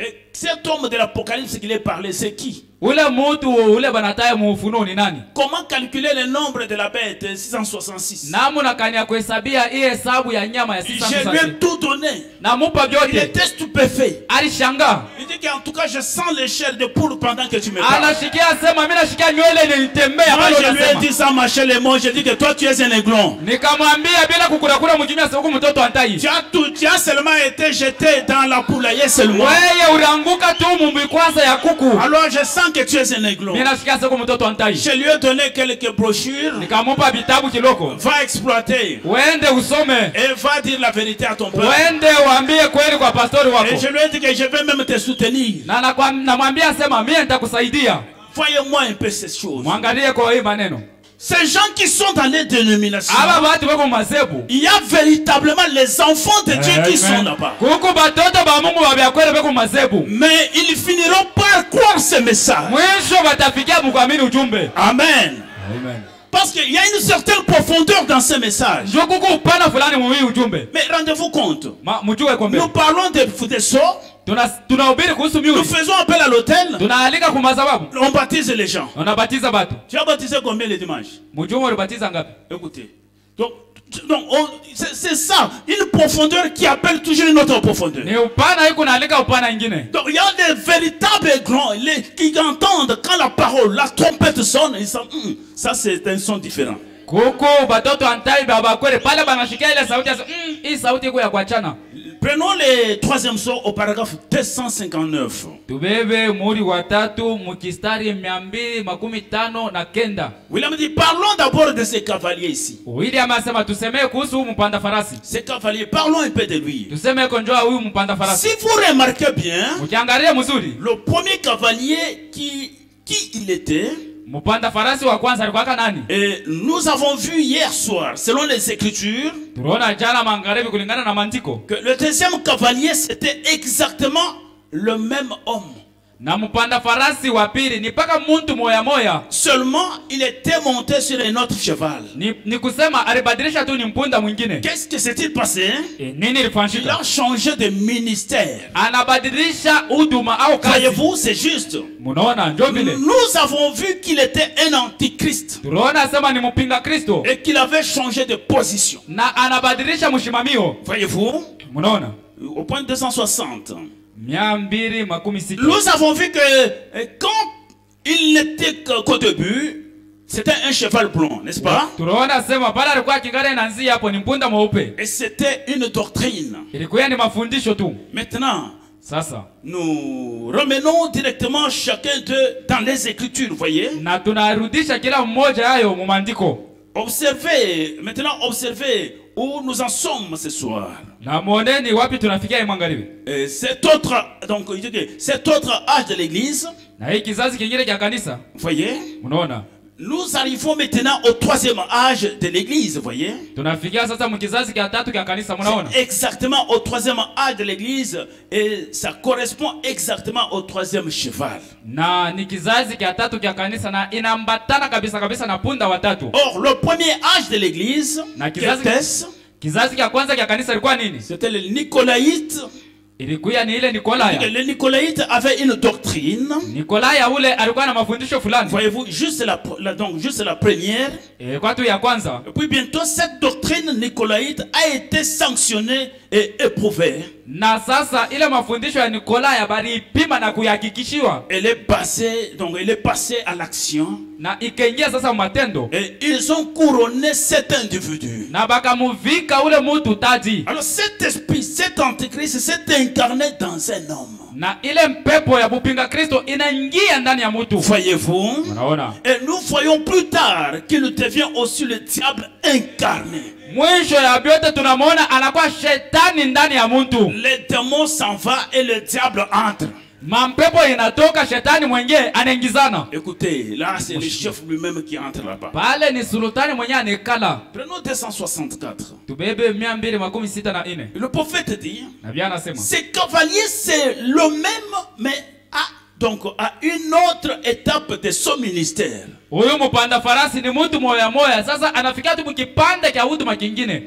Et cet homme de l'Apocalypse qu'il est parlé, c'est qui? Ule mutu ule banataye mu Ufunuo ni nani? Comment calculer le nombre de la bête? 666. Namuna kania kuhesabia hii hesabu ya nyama ya Je lui 666. ai tout donné. Namupa Il vyote. était stupéfait. Alishanga. Il dit qu'en tout cas, je sens les chairs de poule pendant que tu me parles. Anashikia sema mimi nashikia nywele nitembea Moi, bado je lui ai unasema. dit ça, ma chère et moi, je dis que toi, tu es un aiglon. Nikamwambia bila kukurakura mjumia sababu mtoto antai. Tu as seulement été jeté dans la poulailler seulement. Wewe ulianguka tu mumbi kwanza ya kuku. Alors, je sens que tu es un aiglon. Mimi nashikia sababu mtoto antai. Je lui ai donné quelques brochures. Nikamupa vitabu kiloko. Va exploiter. Uende usome. Et va dire la vérité à ton peuple. Uende uambie kweli kwa pastori wako. Et je lui ai dit que je vais même te soutenir. Na namwambia sema mimi nitakusaidia. Voyez-moi un peu ces choses. Mwangalie kwa hii maneno. Ces gens qui sont dans les dénominations, Aba watu wako mazebu. il y a véritablement les enfants de Dieu qui sont là-bas. Kuku batoto ba Mungu babyakwele beko mazebu. Mais ils finiront par croire ce message. Mwisho batafikia kuamini ujumbe. Amen. Amen. Parce qu'il y a une certaine profondeur dans ce message. Njoo kuku upana fulani mu hii ujumbe. Mais rendez-vous compte. Mjue kwamba Nous parlons des sceaux. tunahubiri kuhusu Nous miuri. faisons appel à l'autel. Tunaalika kwa madhabahu. On baptise les gens. Unabatiza watu. Tu as baptisé combien les dimanches? Mjue ulibatiza ngapi? Écoutez. Donc c'est ça. Une profondeur qui appelle toujours une autre profondeur. Ni upana iko naalika upana ingine. Donc il y a des véritables grands qui entendent quand la parole, la trompette sonne, ils savent, ça c'est un son différent. Kuku batoto antai baba kweli pale banashikia ile sauti hii sauti iko ya kuachana. Prenons le troisième sort au paragraphe 259. Tubebe muri wa tatu mukistari 259. William dit, parlons d'abord de ces cavaliers ici. William asema tusemee kuhusu mpanda farasi. Ces cavaliers, parlons un peu de lui. Tuseme konjoa huyu mpanda farasi. Si vous remarquez bien, Ukiangalia mzuri, le premier cavalier qui il était, mpanda farasi wa kwanza alikuwa nani? et nous avons vu hier soir, selon les Écritures, Tunaona jana magharibi kulingana na maandiko. que le deuxième cavalier c'était exactement le même homme. Na mpanda farasi wa pili ni paka muntu moya moya. Seulement, il était monté sur un autre cheval. Ni kusema alibadilisha tu ni mpunda mwingine. Qu'est-ce que s'est-il passé? Nini Il ilifanyika? a changé de ministère. Anabadilisha huduma au kazi. Voyez-vous, c'est juste. Munaona ndio vile. Nous avons vu qu'il était un antichrist Tunaona sema ni mpinga Kristo et qu'il avait changé de position. na anabadilisha mshimamio. Voyez-vous, Munaona? au point 260. 216. Nous avons vu que quand il n'était qu'au début, c'était un cheval blanc, n'est-ce pas? Tunaona sema pale alikuwa kingare nanzia hapo ni mpunda mweupe. Et c'était une doctrine. Ilikuwa ni mafundisho tu. Maintenant, Sasa nous remenons directement chacun d'eux dans les Écritures, voyez? na tunarudisha kila mmoja hayo mu maandiko. Observez, maintenant observez où nous en sommes ce soir. Na muoneni wapi tunafikia magharibi. Cet autre, donc, cet autre âge de l'église, Na hii kizazi kingine cha kanisa, voyez? unaona? Nous arrivons maintenant au troisième âge de l'église, voyez? Tunafikia sasa mkizazi cha tatu cha kanisa, mnaona? Exactement au troisième âge de l'église et ça correspond exactement au troisième cheval. Na ni kizazi cha tatu cha kanisa na inaambatana kabisa kabisa na punda watatu. Or, le premier âge de l'église, kizazi cha kwanza cha kanisa ilikuwa nini? c'était les Nicolaïtes. Ilikuwa ni ile Nikolaya. Les Nicolaïtes avaient une doctrine. Nikolaya ule alikuwa na mafundisho fulani. Voyez-vous, juste la première. Kwa tu ya kwanza. Et puis bientôt, cette doctrine nicolaïte a été sanctionnée et éprouvée. Na sasa ile mafundisho ya Nikolaya bali pima na kuyahakikishiwa. Elle est passée à l'action. Na ikaingia sasa matendo. Et ils ont couronné cet individu. Na bakamuvika ule mtu taji. Alors cet esprit, cet antichrist s'est incarné dans un homme. Na ile mpepo ya kupinga Kristo inaingia ndani ya mtu. Voyez-vous? Unaona? Et nous voyons plus tard qu'il devient aussi le diable incarné. Mwisho ya biote tunamwona anakuwa shetani ndani ya mtu. Le démon s'en va et le diable entre. Mampepo inatoka, shetani mwenyewe anaingizana. Écoutez, là c'est le chef lui-même qui entre là-bas. Pale ni sultani mwenyewe anekala. Prenons 264. Tubebe 264. Le prophète dit, Nabii anasema, ces cavaliers c'est le même mais à une autre étape de son ministère. Huyu mpanda farasi ni mtu moya moya, sasa anafikia tu kipande cha huduma kingine.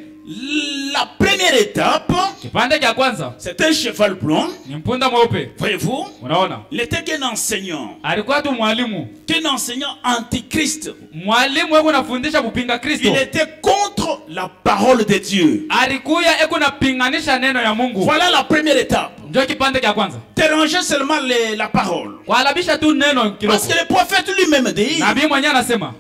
La première étape, Kipande cha kwanza c'est un cheval blanc. ni mpunda mweupe. Voyez-vous? Unaona? Il était qu'un enseignant. Alikuwa tu mwalimu. Qu'un enseignant antichrist. Mwalimu eko nafundisha kupinga Kristo. Il était contre la parole de Dieu. Alikuya eko napinganisha neno ya Mungu. Voilà la première étape. Ndio kipande cha kwanza. Déranger seulement la parole. Kualabisha tu neno kiloko. Parce que le prophète lui-même dit, Nabii mwenyewe anasema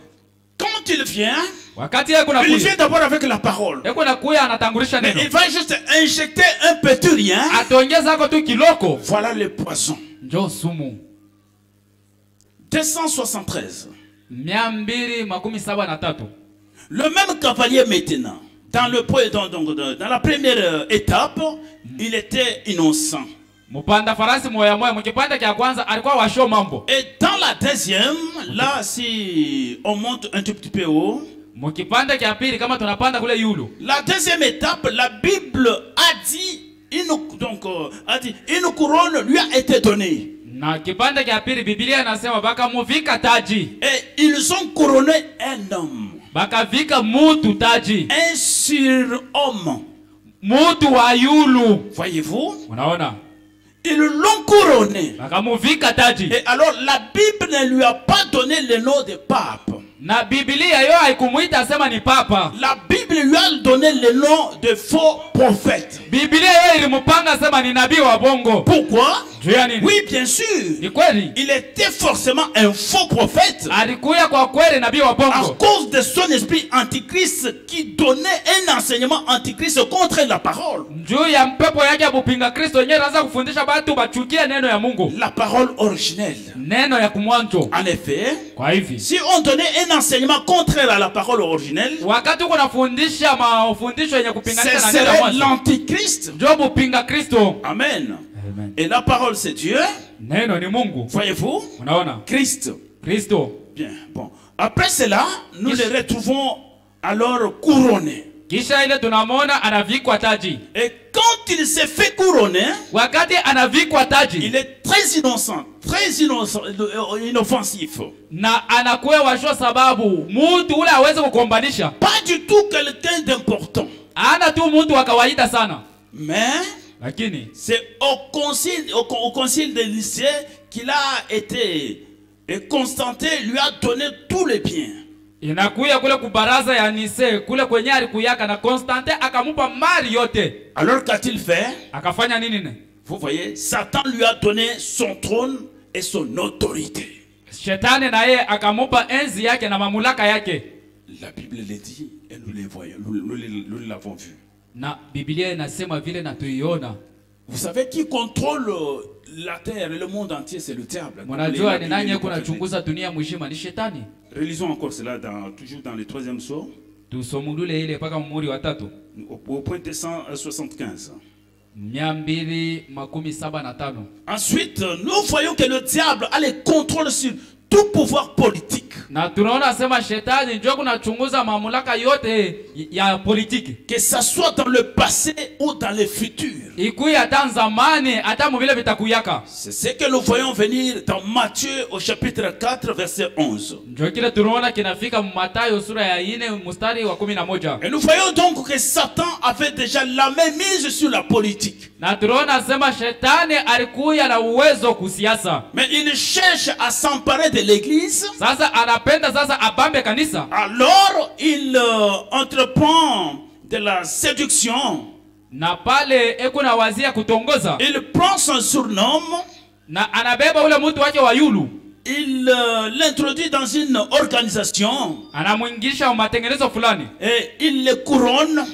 quand il vient, wakati yeye il kunakuja vient d'abord avec la parole. eko nakuya anatangulisha Mais neno. il va juste injecter un petit rien. Atongeza ako tu kiloko. Voilà le poison. Ndio sumu. 273. 273. Le même cavalier maintenant, dans la première étape, il était innocent. Mupanda farasi moya moya mkipanda cha kwanza alikuwa washo mambo. Et dans la deuxième, là si on monte un tout petit peu haut, Mkipanda cha pili kama tunapanda kule yulu. la deuxième étape, la Bible a dit une couronne lui a été donnée. Na kipanda cha pili Biblia inasema baka muvika taji. Et ils ont couronné un homme. Baka vika mutu taji. Un surhomme. Mutu wa yulu. Voyez-vous? Unaona? Ils l'ont couronné. Baka muvika taji. Et alors la Bible ne lui a pas donné le nom de pape. Na Biblia yo haikumuita asema ni papa. La Bible lui a donné le nom de faux prophète. Biblia yo ilimupanga asema ni nabii wa bongo. Pourquoi? Oui, bien Ni sûr. kweli. Il était forcément un faux prophète. Alikuya kwa kweli nabii wa À bongo. cause de son esprit antichrist qui donnait un enseignement antichrist contre la parole. Juu ya mpepo yake ya kupinga Kristo yenyewe anaanza kufundisha watu bachukie neno ya Mungu. La parole originelle. Neno ya kumwanzo. En effet, Kwa hivi si on donnait un enseignement contraire à la parole originelle, wakati uko nafundisha mafundisho yenye ce kupinganisha na neno ya serait mwanzo, l'antichrist. ndio kupinga Kristo. Amen. Amen. Et la parole c'est Dieu. Neno ni Mungu. Voyez-vous? Unaona? Christ. Kristo. Bien. Bon. Après cela, nous les retrouvons alors couronnés. Kisha ile tunamwona anavikwa taji. Et quand il s'est fait couronner, Wakati anavikwa il taji est très innocent, inoffensif. na anakuwa washo sababu mtu ule aweze kukombanisha. Pas du tout quelqu'un d'important. Ana tu mtu wa kawaida sana. Mais Lakini c'est au concile de Nicée qu'il a été, et Constantin lui a donné tous les biens. inakuya kule kubaraza ya Nise kule kwenye alikuyaka na Constantin akamupa mali yote. Alors qu'a-t-il fait? Akafanya nini ne? Vous voyez, Satan lui a donné son trône et son autorité. Shetani na yeye akamupa enzi yake na mamlaka yake. La Bible le dit et nous les voyons, nous l'avons vu. Na Biblia inasema vile na tuiona. Vous savez qui contrôle la terre et le monde entier, c'est le diable. Mnajua ni nani yuko anachunguza dunia mzima? Ni shetani. Relisons encore cela toujours dans le troisième sceau. Tusomulule ile paka mumuri wa 3. Au point 275. 275. Ensuite, nous voyons que le diable a le contrôle sur tout pouvoir politique. Na tunaona sema shetani ndio kunachunguza mamlaka yote ya politiki. Que ça soit dans le passé ou dans le futur. Ikuya hata zamani hata mvile vitakuyaka. C'est ce que nous voyons venir dans Matthieu au chapitre 4 verset 11. Ndio kile tunaona kinafika Mathayo sura ya 4 mstari wa 11. Et nous voyons donc que Satan avait déjà la main mise sur la politique. Na tunaona sema shetani alikuya na uwezo kusiasa. Mais il cherche à s'emparer de l'église. Sasa anapenda sasa abambe kanisa. Alors il entreprend de la séduction. Na pale eko na wazia kutongoza. Il prend son surnom. Na anabeba ule mtu wake wa yulu. Il l'introduit dans une organisation. Anamuingisha matengenezo fulani. Et il le couronne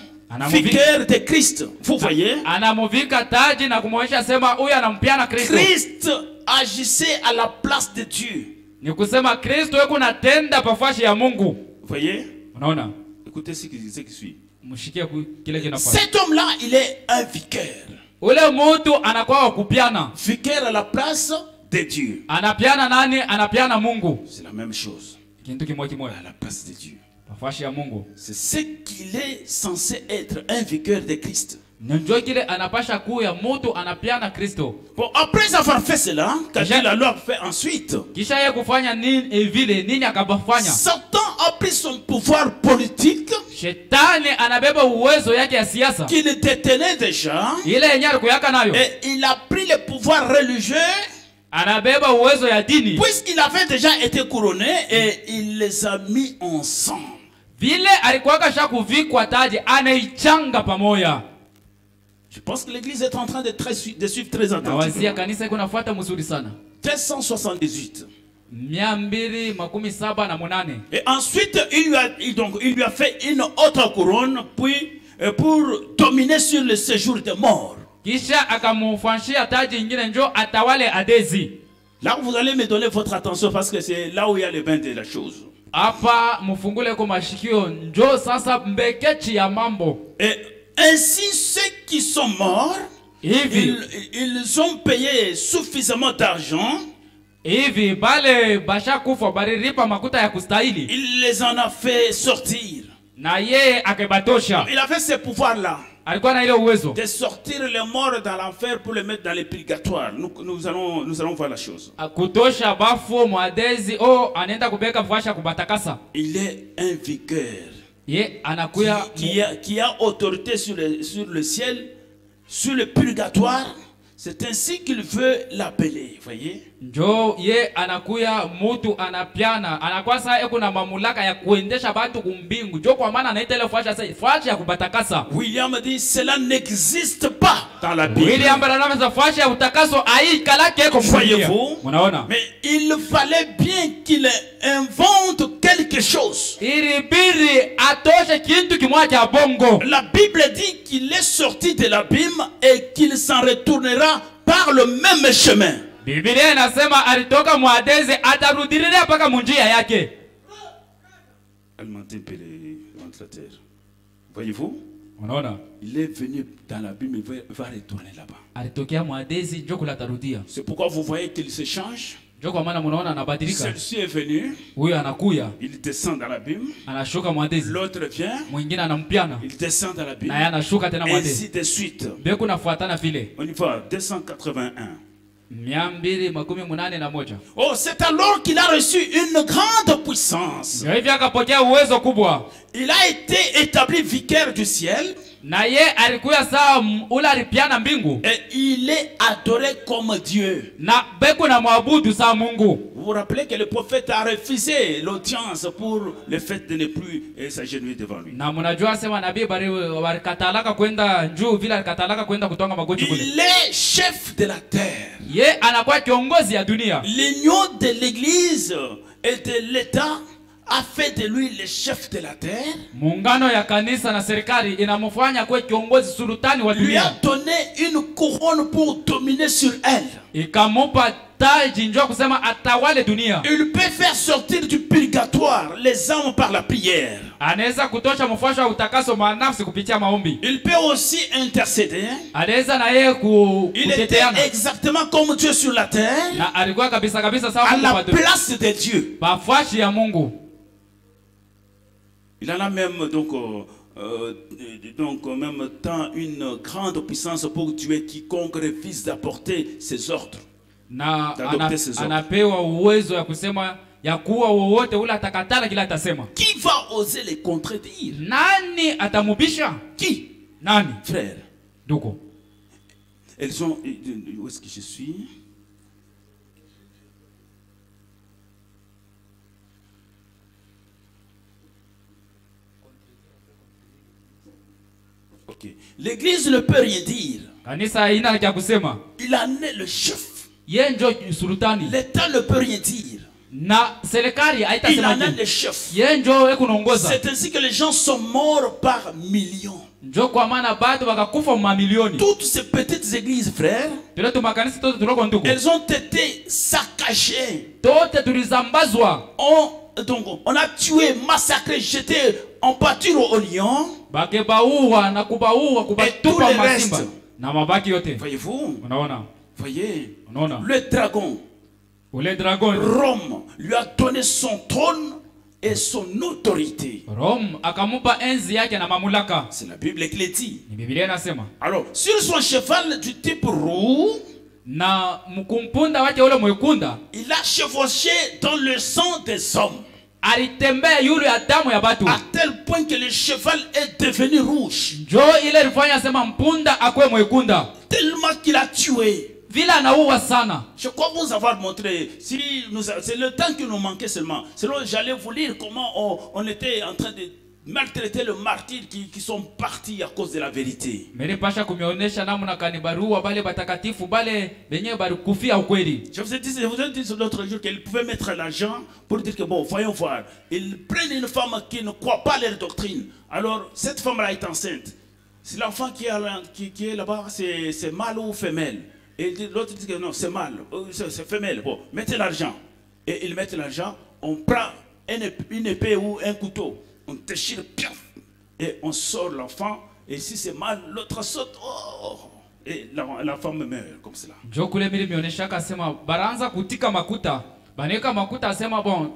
vicaire de Christ. Vous voyez? Anamuvika taji na kumwonyesha sema huyu anampiana Kristo. Christ agissait à la place de Dieu. Ni kusema Kristo yuko natenda pafashi ya Mungu. Vous voyez? Unaona? Écoutez ce qui suit. Mshikie kile kinafanya. Cet homme-là, il est un vicaire. Ule mtu anakuwa wa kupiana. Vicaire à la place de Dieu. Anapiana nani? Anapiana Mungu. C'est la même chose. Kintu kimoja kimoja. À la place de Dieu. Pafashi ya Mungu. C'est ce qu'il est censé être, un vicaire de Christ. Njoo kile anapasha kuya mtu anapiana Kristo. Bon, après avoir fait cela, qu'est-ce qu'il a fait ensuite? Kisha yeye kufanya nini vile nini akabafanya? Satan a pris son pouvoir politique. Shetani anabeba uwezo yake ya siasa. qu'il détenait déjà. Ile yenye alikuwa nayo. Et il a pris le pouvoir religieux. Anabeba uwezo ya dini. Puisqu'il avait déjà été couronné et il les a mis ensemble. Vile alikuwa kasha kuvikwa taji anaichanga pamoja. Je pense que l'église est en train de suivre très Na attentivement. wazia kanisa iko nafuata mzuri sana. 1378. 278. Et ensuite, il lui a fait une autre couronne pour dominer sur le séjour des morts. Kisha akamufanyia taji nyingine njo atawale Adezi. Là, vous allez me donner votre attention parce que c'est là où il y a le bain de la chose. Hapa mufungule kwa mashikio njo sasa mbekechi ya mambo. Et ainsi, ceux qui sont morts, ils ont payé suffisamment d'argent. Hivi bale basha kufa barilipa makuta ya kustahili. Il les en a fait sortir. Na yeye akebatosha. Il avait ce pouvoir-là. Alikuwa na ile uwezo de sortir les morts dans l'enfer pour les mettre dans les purgatoires. Nous allons voir la chose. Kutosha bafu mwadezi anaenda kubeka vasha kubatakasa. Il est un vicaire anakuya qui a autorité sur le ciel, sur le purgatoire. C'est ainsi qu'il veut l'appeler, voyez? Njo anakuya mutu anapiana anakuwa saa kuna mamulaka ya kuendesha batu kumbingu. Njo kwa maana anaita ile fasha ya kubatakasa. William dit cela n'existe pas dans la Bible. William anasema fasha ya utakaso haikalake iko mfanyia. Unaona? Mais il fallait bien qu'il invente quelque chose. Ilibiri atoshe kintu kimoja cha bongo. La Bible dit qu'il est sorti de l'abîme et qu'il s'en retournera par le même chemin. Biblia inasema alitoka mwadezi atarudilia mpaka munjia yake. Alimenter un peu les ventilateurs. Voyez-vous? Unaona? Il est venu dans l'abîme et va retourner là-bas. Alitokea mwadezi njo kula tarudia. C'est pourquoi vous voyez qu'il se change. Njo kwa maana mnaona anabadilika. Celui-ci est venu. Huyo anakuya. Il descend dans l'abîme. Anashuka mwadezi. L'autre vient. Mwingine anampiana. Il descend dans l'abîme. Na anashuka tena mwadezi. Ainsi de suite. Beko nafuatana vile. On y va. 281. 281. Oh, c'est alors qu'il a reçu une grande puissance. Hivi akapokea uwezo kubwa. Il a été établi vicaire du ciel. Na ye alikuya saa ula alipiana mbingu. Et il est adoré comme Dieu. Na beko na mwabudu saa Mungu. Vous vous rappelez que le prophète a refusé l'audience pour le fait de ne plus s'agenouiller devant lui. Na mnajua sema nabii barikatalaka kwenda njoo vile alikatalaka kwenda kutonga magoti kule. Il est chef de la terre. Ye anakuwa kiongozi ya dunia. L'union de l'église et de l'État a fait de lui le chef de la terre. Muungano ya kanisa na serikali inamfanya kuwa kiongozi sultani wa dunia. Lui a donné une couronne pour dominer sur elle. Ikamupa taji njoo kusema atawale dunia. Il peut faire sortir du purgatoire les âmes par la prière. Anaweza kutosha mfasha wa utakaso manafsi kupitia maombi. Il peut aussi intercéder. Anaweza na yeye il était exactement comme Dieu sur la terre. Na alikuwa kabisa sawa à la place de Dieu. Bafashi ya Mungu. Il en a même donc en même temps une grande puissance pour tuer quiconque refuse d'apporter ses ordres. Na anapewa uwezo ya kusema ya kuwa wowote ule atakatala kila atasema. Qui va oser les contredire? Nani atamubisha? Qui? Nani? Frère. Duko. Elles ont... Où est-ce que je suis? Ok. L'église ne peut rien dire. Kanisa ina kia kusema. Il en est le chef. Yenjo sultani. L'État ne peut rien dire. Na serikali haita il sema. en est le chef. Yenjo ekunongoza. C'est ainsi que les gens sont morts par millions. Njo kwa maana batu bakakufa mamilioni. Toutes ces petites églises, frères, elles ont été saccagées. On a tué, massacré, jeté en pâture aux lions. Et tout le reste. Voyez-vous? Voyez? Le dragon. Rome lui a donné son trône et son autorité. C'est la Bible qui le dit. Alors, sur son cheval du type roux, il a chevauché dans le sang des hommes. alitembea yule ya damu ya batu. À tel point que le cheval est devenu rouge. Jo ile ilifanya sema mpunda akwe mwekunda. Tellement qu'il a tué. Vile anaua sana. Je crois vous avoir montré. Si c'est le temps qui nous manquait seulement. Sinon, j'allais vous lire comment on était en train de maltraiter le martyr qui sont partis à cause de la vérité. Pasha kumionesha namna kanibarua bale batakatifu bale benye barikufia ukweli. Je vous ai dit l'autre jour qu'il pouvait mettre l'argent pour dire que bon, voyons voir. Ils prennent une femme qui ne croit pas leur doctrine. Alors, cette femme-là est enceinte. C'est l'enfant qui est là-bas, c'est mâle ou femelle. Et l'autre dit que non, c'est mâle, c'est femelle. Bon, mettez l'argent. Et ils mettent l'argent, on prend une épée ou un couteau, on déchire, piaf, et on sort l'enfant. Et si c'est mâle, l'autre saute. Oh, et la femme meurt comme cela. Jokule mili mioneshaka sema baranza kutika makuta. Baneka makuta asema bon,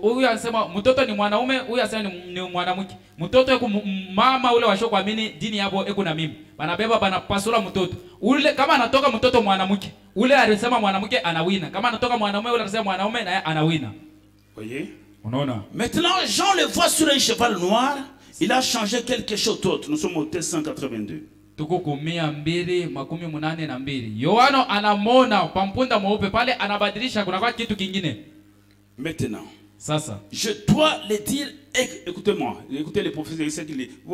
huyu asema mtoto ni mwanaume, huyu asema ni mwanamke. Mtoto eko mama ule washo kuamini dini yabo eko na mimi. Banabeba banapasula mtoto. Ule kama anatoka mtoto mwanamke, ule alisema mwanamke anawina. Kama anatoka mwanaume ule alisema mwanaume naye anawina. Voyez? Unaona? Maintenant Jean le voit sur un cheval noir, il a changé quelque chose d'autre. Nous sommes au texte 182. Tuko kumia mbili makumi munane na mbili. Yohano anamona pampunda mweupe pale anabadilisha kuna kwa kitu kingine. Maintenant, sasa je dois le dire, écoutez-moi, écoutez les prophètes,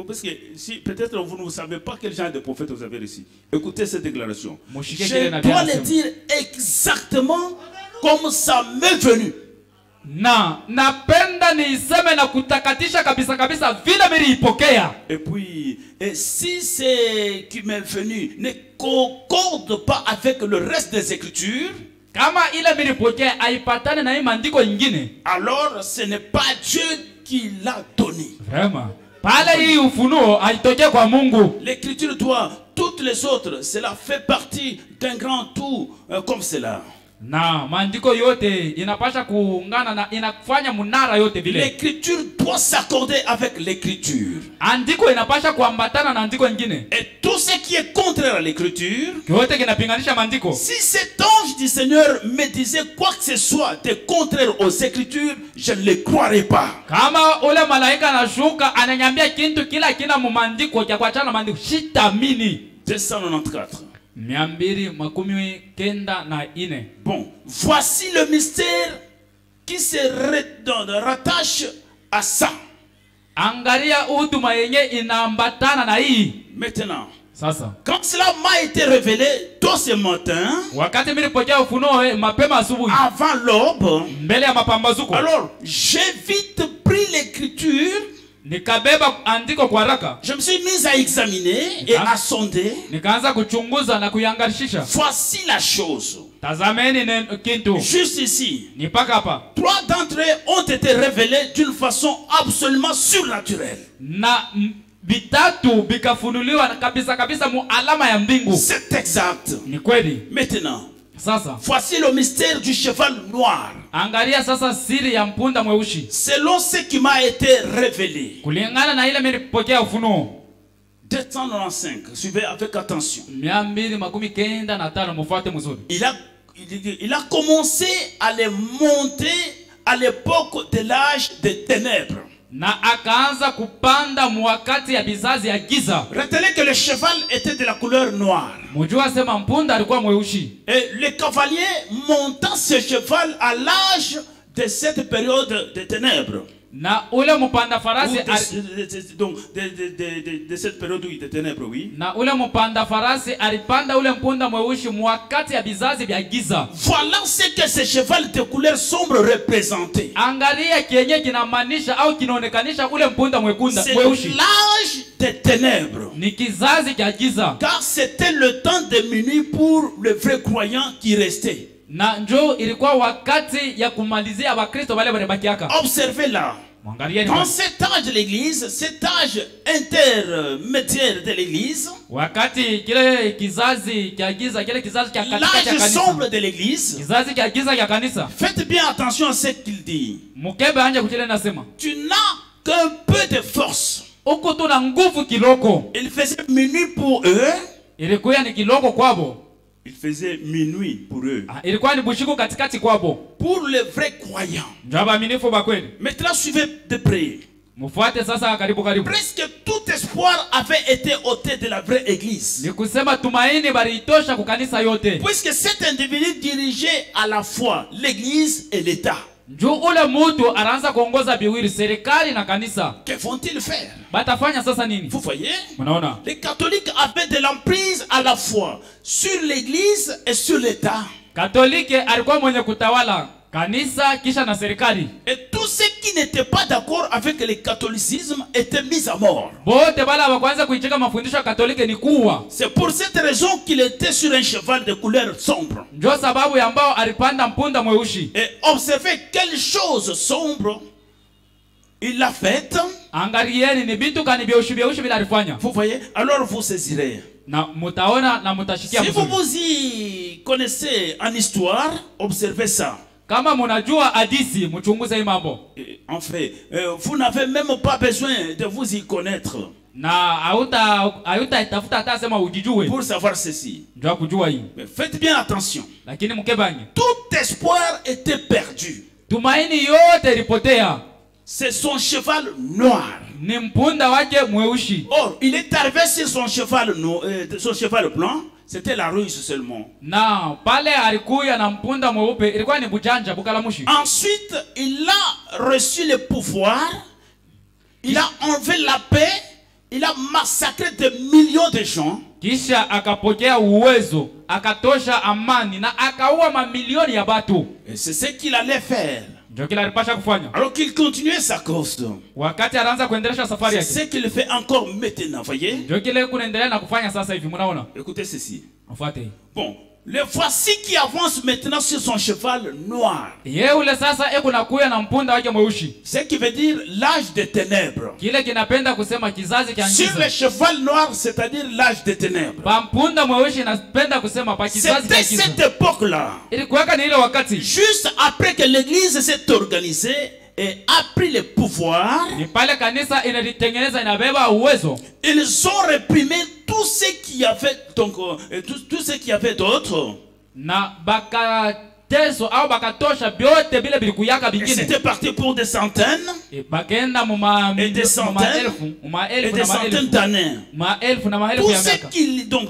parce que si peut-être vous ne savez pas quel genre de prophète vous avez reçu. Écoutez cette déclaration. Je dois le dire exactement comme ça m'est venu. Napenda niseme na kutakatisha kabisa kabisa vile nilipokea. Et puis si c'est qui m'est venu ne concorde pas avec le reste des écritures, kama ile nilipokea haipatane na maandiko ingine, alors ce n'est pas Dieu qui l'a donné. Vraiment. Pale hii ufunuo haitokea kwa Mungu. L'écriture doit, toutes les autres, cela fait partie d'un grand tout comme cela. Na maandiko yote inapasha kuungana na inafanya munara yote vile. L'écriture doit s'accorder avec l'écriture. Andiko inapasha kuambatana na andiko ingine. Et tout ce qui est contraire à l'écriture, yote kinapinganisha maandiko. Si cet ange du Seigneur me disait quoi que ce soit de contraire aux écritures, je ne le croirais pas. Kama ule malaika anashuka ananyambia kintu kila kina mu maandiko kwa kuachana na maandiko, shitamini. 294. Bon, voici le mystère qui se rattache à ça. Angalia utuma yenye inaambatana na hii. Maintenant, sasa, quand cela m'a été révélé tôt ce matin, wakati nilipokea ufunuo mapema asubuhi, avant l'aube, mbele ya mapambazuko, alors j'ai vite pris l'écriture. Nikabeba andiko kwa haraka. Je me suis mis à examiner et à sonder. Nikaanza kuchunguza na kuyangarishisha. Voici la chose. Tazameni kintu. Juste ici. Ni paka hapa. 3 d'entre eux ont été révélés d'une façon absolument surnaturelle. Na bitatu bikafunuliwa kabisa kabisa mu alama ya mbingu. C'est exact. Ni kweli. Maintenant, sasa, voici le mystère du cheval noir. Angalia sasa siri ya mpunda mweusi. Selon ce qui m'a été révélé. Kulingana na ile nilipokea ufunuo. 295. Suivez avec attention. Il a commencé à les monter à l'époque de l'âge des ténèbres. Na akaanza kupanda mwakati ya bizazi ya giza. Retenez que le cheval était de la couleur noire. Mujua sema mpunda alikuwa mweusi. Et le cavalier montant ce cheval à l'âge de cette période de ténèbres. Na ule mpanda farasi donc de cette période de ténèbres, oui. Na ule mpanda farasi alipanda ule mpunda mweusi mwakati ya bizazi vya giza. Voilà ce que ce cheval de couleur sombre représentait. Angalia kienye kinamaanisha au kinaonekanisha ule mpunda mwekunda mweusi. C'est l'âge des ténèbres. Ni kizazi cha giza. Car c'était le temps de minuit pour le vrai croyant qui restait. Na njo ilikuwa wakati ya kumalizia Wakristo wale walibakiaka. Observez là. Dans cet âge de l'église, cet âge intermédiaire de l'église, wakati kile kizazi cha giza, kile kizazi cha katikati ya l'âge kanisa, sombre de l'église, kizazi cha giza ya kanisa, faites bien attention à ce qu'il dit. Mukebe anje kutile nasema, tu n'as qu'un peu de force. Uko tu na nguvu kiloko. Il faisait minuit pour eux. Ilikuwa ni kiloko kwabo. Il faisait minuit pour eux. Ilikuwa ni bushiku katikati kwabo. Pour les vrais croyants. Ndio waaminifu ba kweli. Maintenant suivez de près. Mufuate sasa karibu karibu. Presque tout espoir avait été ôté de la vraie église. Ni kusema tumaini baliitosha kukanisa yote. Puisque cet individu dirigeait à la fois l'église et l'État. Njoo ule mtu anaanza kuongoza biwili serikali na kanisa. Que vont-ils faire? Batafanya sasa nini? Vous voyez? Unaona? Les catholiques avaient de l'emprise à la fois sur l'église et sur l'État. Katolike alikuwa mwenye kutawala kanisa kisha na serikali. Et tous ceux qui n'étaient pas d'accord avec le catholicisme étaient mis à mort. Bote bala wakaanza kuicheka mafundisho ya Katolike ni kuwa. C'est pour cette raison qu'il était sur un cheval de couleur sombre. Ndio sababu ya ambao alipanda mpunda mweusi. Et observez quelle chose sombre il l'a faite. Angalieni ni vitu kani vyeusi bila alifanya. Vous voyez? Alors vous saisirez. Na mutaona na mutashikia Si vous vizuri. vous y connaissez en histoire, observez ça. Kama munajua hadithi mchunguze hii mambo. En fait, vous n'avez même pas besoin de vous y connaître Na hauta itafuta hata sema ujijue. pour savoir ceci. Ndio kujua hii. Mais faites bien attention. Lakini mkebanyi. Tout espoir était perdu. Tumaini yote ilipotea. C'est son cheval noir. Ni mpunda wake mweusi. Or, il est arrivé sur son cheval blanc. C'était la ruse seulement. Na pale alikuya na mpunda mweupe ilikuwa ni bujanja bukalamushi. Ensuite, il a reçu le pouvoir. Il a enlevé la paix. Il a massacré des millions de gens. Kisha akapokea uwezo, akatosha amani na akaua mamilioni ya batu. Et c'est ce qu'il allait faire. Ndio kila alipasha kufanya. Alors qu'il continuait sa course. Wakati anaanza kuendelesha safari C'est yake. ce qu'il fait encore maintenant, voyez? Ndio kile kunaendelea na kufanya sasa hivi, mnaona? Écoutez ceci. Mfuate. Bon, le voici qui avance maintenant sur son cheval noir. Yeye ule sasa kunakuya na mpunda wake mweusi. Ce qui veut dire l'âge des ténèbres. Kile kinapenda kusema kizazi cha Sur le giza. cheval noir, c'est-à-dire l'âge des ténèbres. Pa mpunda mweusi napenda kusema pa kizazi cha C'était giza. cette époque-là. Ilikuwa ni ile wakati. Juste après que l'église s'est organisée et a pris le pouvoir, Ni pale kanisa inalitengeneza inabeba uwezo. ils ont réprimé tous ceux qui avaient donc tous ceux qui avaient d'autres. Na bakateso au bakatosha byote bile bilikuyaka Et bingine. c'était parti pour des centaines Bakenda muma et des centaines et des centaines d'années. maelfu na maelfu ya miaka.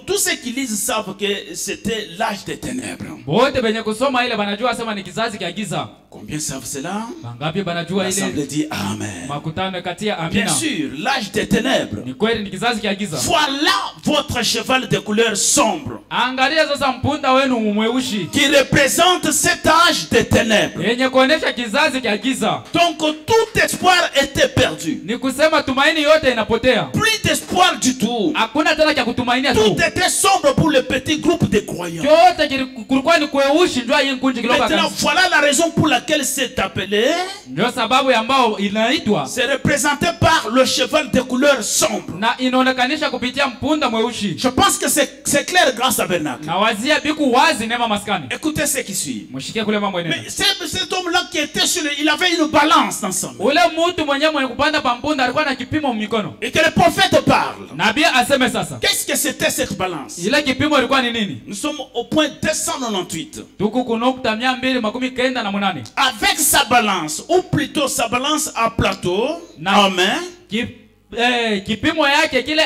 Tous ceux qui lisent savent que c'était l'âge des ténèbres. Bote benye kusoma ile banajua sema ni kizazi cha giza. Combien savent cela? Bangapi banajua L'assemblée ile dit Amen. makutano kati ya Bien amina. sûr, l'âge des ténèbres. Ni kweli ni kizazi cha giza. Voilà votre cheval de couleur sombre Angalia sasa mpunda wenu mweusi. qui représente cet âge des ténèbres. Yenye kuonesha kizazi cha giza. Donc tout espoir était perdu. Ni kusema tumaini yote inapotea. Plus d'espoir du tout. Hakuna tena cha kutumainia tu. Tout était sombre pour le petit groupe de croyants. Yote kulikuwa ni kweusi ndio hii nkunji kiloka Maintenant, kanisa. voilà la raison pour laquelle c'est appelé. Ndio sababu ambao inaitwa C'est représenté par le cheval de couleur sombre. na inaonekanisha kupitia mpunda mweusi. Je pense que c'est clair grâce à Bernac. Na wazia biku wazi nema maskani. Écoutez ce qui suit. Mshike kule mambo yenyewe. Mais cet homme-là qui était sur il avait une balance dans sa main. Ule mtu mwenyewe mwenye kupanda pa mpunda alikuwa na kipimo mikono. Et que le prophète parle. Nabii aseme sasa. Qu'est-ce que c'était cette balance? Ile kipimo ilikuwa ni nini? Nous sommes au point 298. Tuko kunokta 298. Avec sa balance, ou plutôt sa balance à plateau, Na- en main, Kipimo yake kile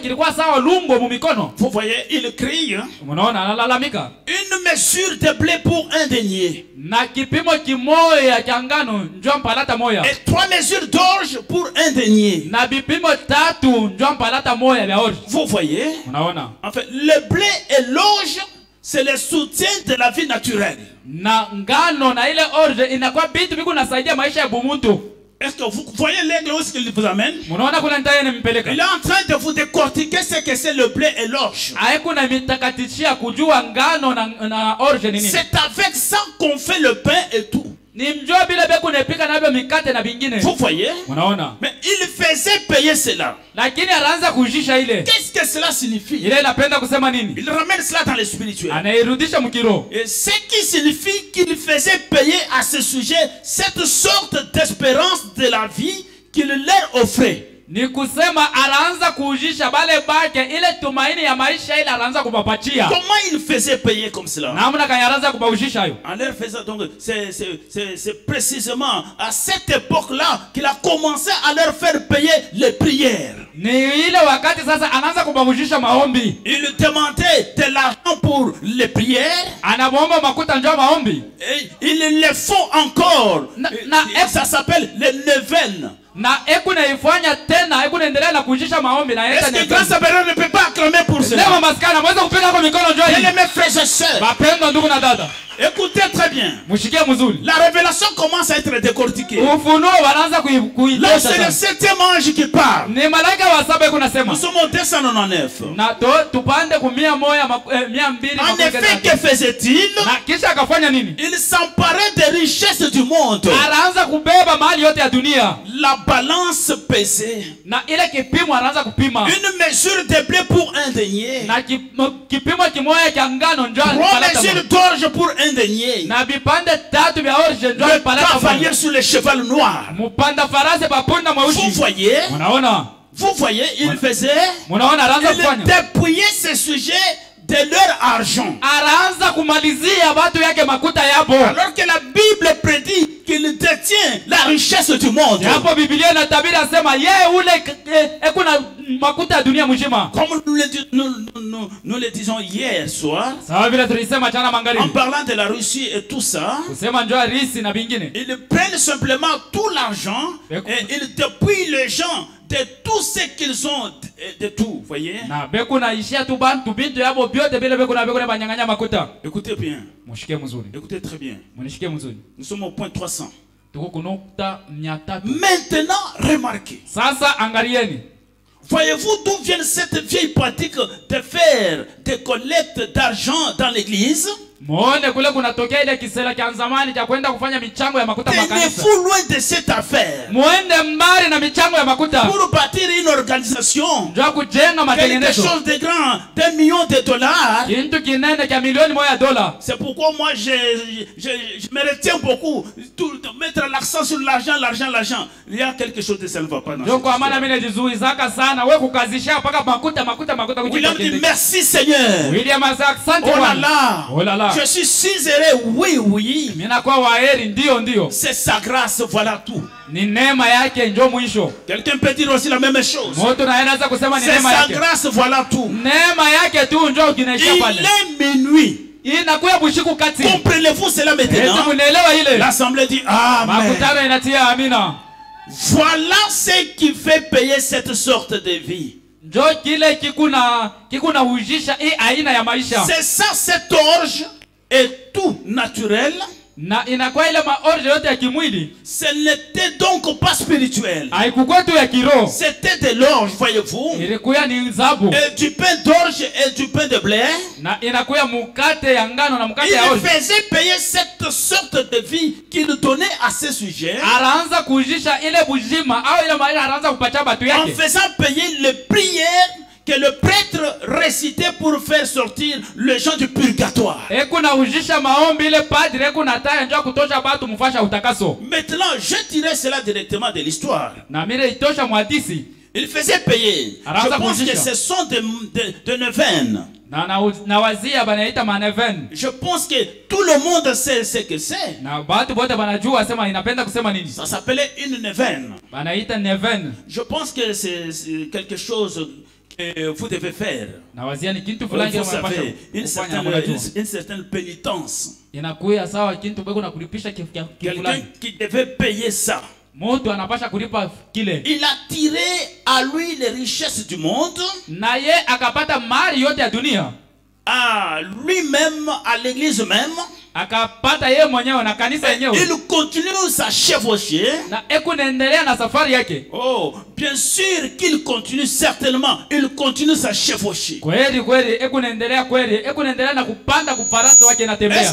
kilikuwa sawa lumbo mu mikono. vous voyez, il crie, hein? Unaona analalamika. Une mesure de blé pour un denier. Na kipimo kimoya cha ngano njoo mpalata moya. Et 3 mesures d'orge pour un denier. Na bipimo 3 njoo mpalata moya vya orge. Vous voyez? Unaona? En fait, le blé et l'orge, c'est le soutien de la vie naturelle. Na ngano na ile orge inakuwa bitu biku nasaidia maisha ya bumuntu. Est-ce que vous voyez l'aigle où est-ce qu'il vous amène? Unaona kuna ntaye nimpeleka. Il est en train de vous décortiquer ce que c'est le blé et l'orge. Haikuna mitakatishia kujua ngano na orge nini. C'est avec ça qu'on fait le pain et tout. Ni mjua bila beku nepika nabyo mikate na bingine. Vous voyez? Unaona? Mais il faisait payer cela. Lakini anaanza kujisha ile. Qu'est-ce que cela signifie? Ile inapenda kusema nini? Il ramène cela dans le spirituel. Anairudisha mkiro. Et ce qui signifie qu'il faisait payer à ce sujet cette sorte d'espérance de la vie qu'il leur offrait. Ni kusema anaanza kuujisha bale bake ile tumaini ya maisha ile anaanza kubapatia. Comment il faisait payer comme cela? Namna kanyaanza kubaujisha hiyo. En leur faisant donc c'est précisément à cette époque-là qu'il a commencé à leur faire payer les prières. Ni ile wakati sasa anaanza kubaujisha maombi. Il demandait de l'argent pour les prières. Anaomba makuta njoo maombi. Et ils le font encore. Ça s'appelle les neuvaines. Na eku na ifanya tena, eku naendelea na kujisha maombi na est-ce que Grand Sabereur ne peut pas acclamer pour cela? Leo maskana mweza kupiga kwa mikono njoo hii. Bien-aimés frères et sœurs, bapendwa ndugu na dada, écoutez très bien. Mushikie mzuri. La révélation commence à être décortiquée. Ufunuo wanaanza kuitosha. Là c'est le 7e ange qui parle. Ni malaika wa saba kunasema. Nous sommes au 299. Na tupande ku 200. En effet, que faisait-il? Na kisha akafanya nini? Il s'emparait des richesses du monde. Anaanza kubeba mali yote ya dunia. La balance pesée. Na ile kipimo anaanza kupima. Une mesure de blé pour un denier. Na kipimo kimoja cha ngano njoo. 3 mesures d'orge pour un denier. Na vipande 3 vya orge njoo Le palata. cavalier sur le cheval noir. Mupanda farasi papunda mweusi. Vous voyez? Unaona? Vous voyez, il faisait. Unaona anaanza kufanya. Il dépouillait ses sujets de leur argent. Anaanza kumalizia watu yake makuta yapo. Alors que la Bible prédit qu'il détient la richesse du monde. Hapo Biblia inatabiri asema yeye ule kuna makuta ya dunia mzima. Comme nous le disons hier soir. Sawa vile tulisema jana magharibi. En parlant de la Russie et tout ça. Kusema njoo Rusi na vingine. Ils prennent simplement tout l'argent et ils dépouillent les gens de tout ce qu'ils ont, de tout, voyez? Na beku na ishia tu bantu bintu yabo byote bile beku na banyanganya makuta. Écoutez bien. Mushike mzuri. Écoutez très bien. Munishike mzuri. Nous sommes au point 300. Tuko kunukta 300. Maintenant, remarquez. Sasa angalieni. Voyez-vous d'où vient cette vieille pratique de faire des collectes d'argent dans l'église? Muone kule kunatokea ile kisela cha zamani cha kwenda kufanya michango ya makuta makanisa. Tenez-vous loin de cette affaire. Muende mbali na michango ya makuta. Pour bâtir une organisation. Njoo kujenga matengenezo. Quelque chose de grand, $1 million. Kintu kinene cha milioni $1. C'est pourquoi moi je me retiens beaucoup mettre l'accent sur l'argent. Il y a quelque chose de ça ne va pas dans cette histoire. Maana mimi najizuizaka sana wewe kukazisha mpaka makuta. William dit merci Seigneur. William asante oh là là. Oh là là. Je suis si heureux, oui. C'est sa grâce, voilà tout. Quelqu'un peut dire aussi la même chose. C'est sa grâce, voilà tout. Il est minuit. Comprenez-vous cela maintenant? L'assemblée dit Amen. Voilà ce qui fait payer cette sorte de vie. C'est ça, cette orge est tout naturel. Ce n'était donc pas spirituel. C'était de l'orge, voyez-vous. Et du pain d'orge et du pain de blé. Il faisait payer cette sorte de vie qu'il donnait à ses sujets. En faisant payer les prières que le prêtre récitait pour faire sortir les gens du purgatoire. Maintenant, je dirais cela directement de l'histoire. Il faisait payer. Je pense que ce sont des neuvaines. Je pense que tout le monde sait ce que c'est. Ça s'appelait une neuvaine. Je pense que c'est quelque chose que vous devez faire. Vous savez, une certaine pénitence. Quelqu'un qui devait payer ça. Il a tiré à lui les richesses du monde. À lui-même, à l'église même. Il continue sa chevauchée. Oh, bien sûr qu'il continue, certainement. Il continue sa chevauchée. Est-ce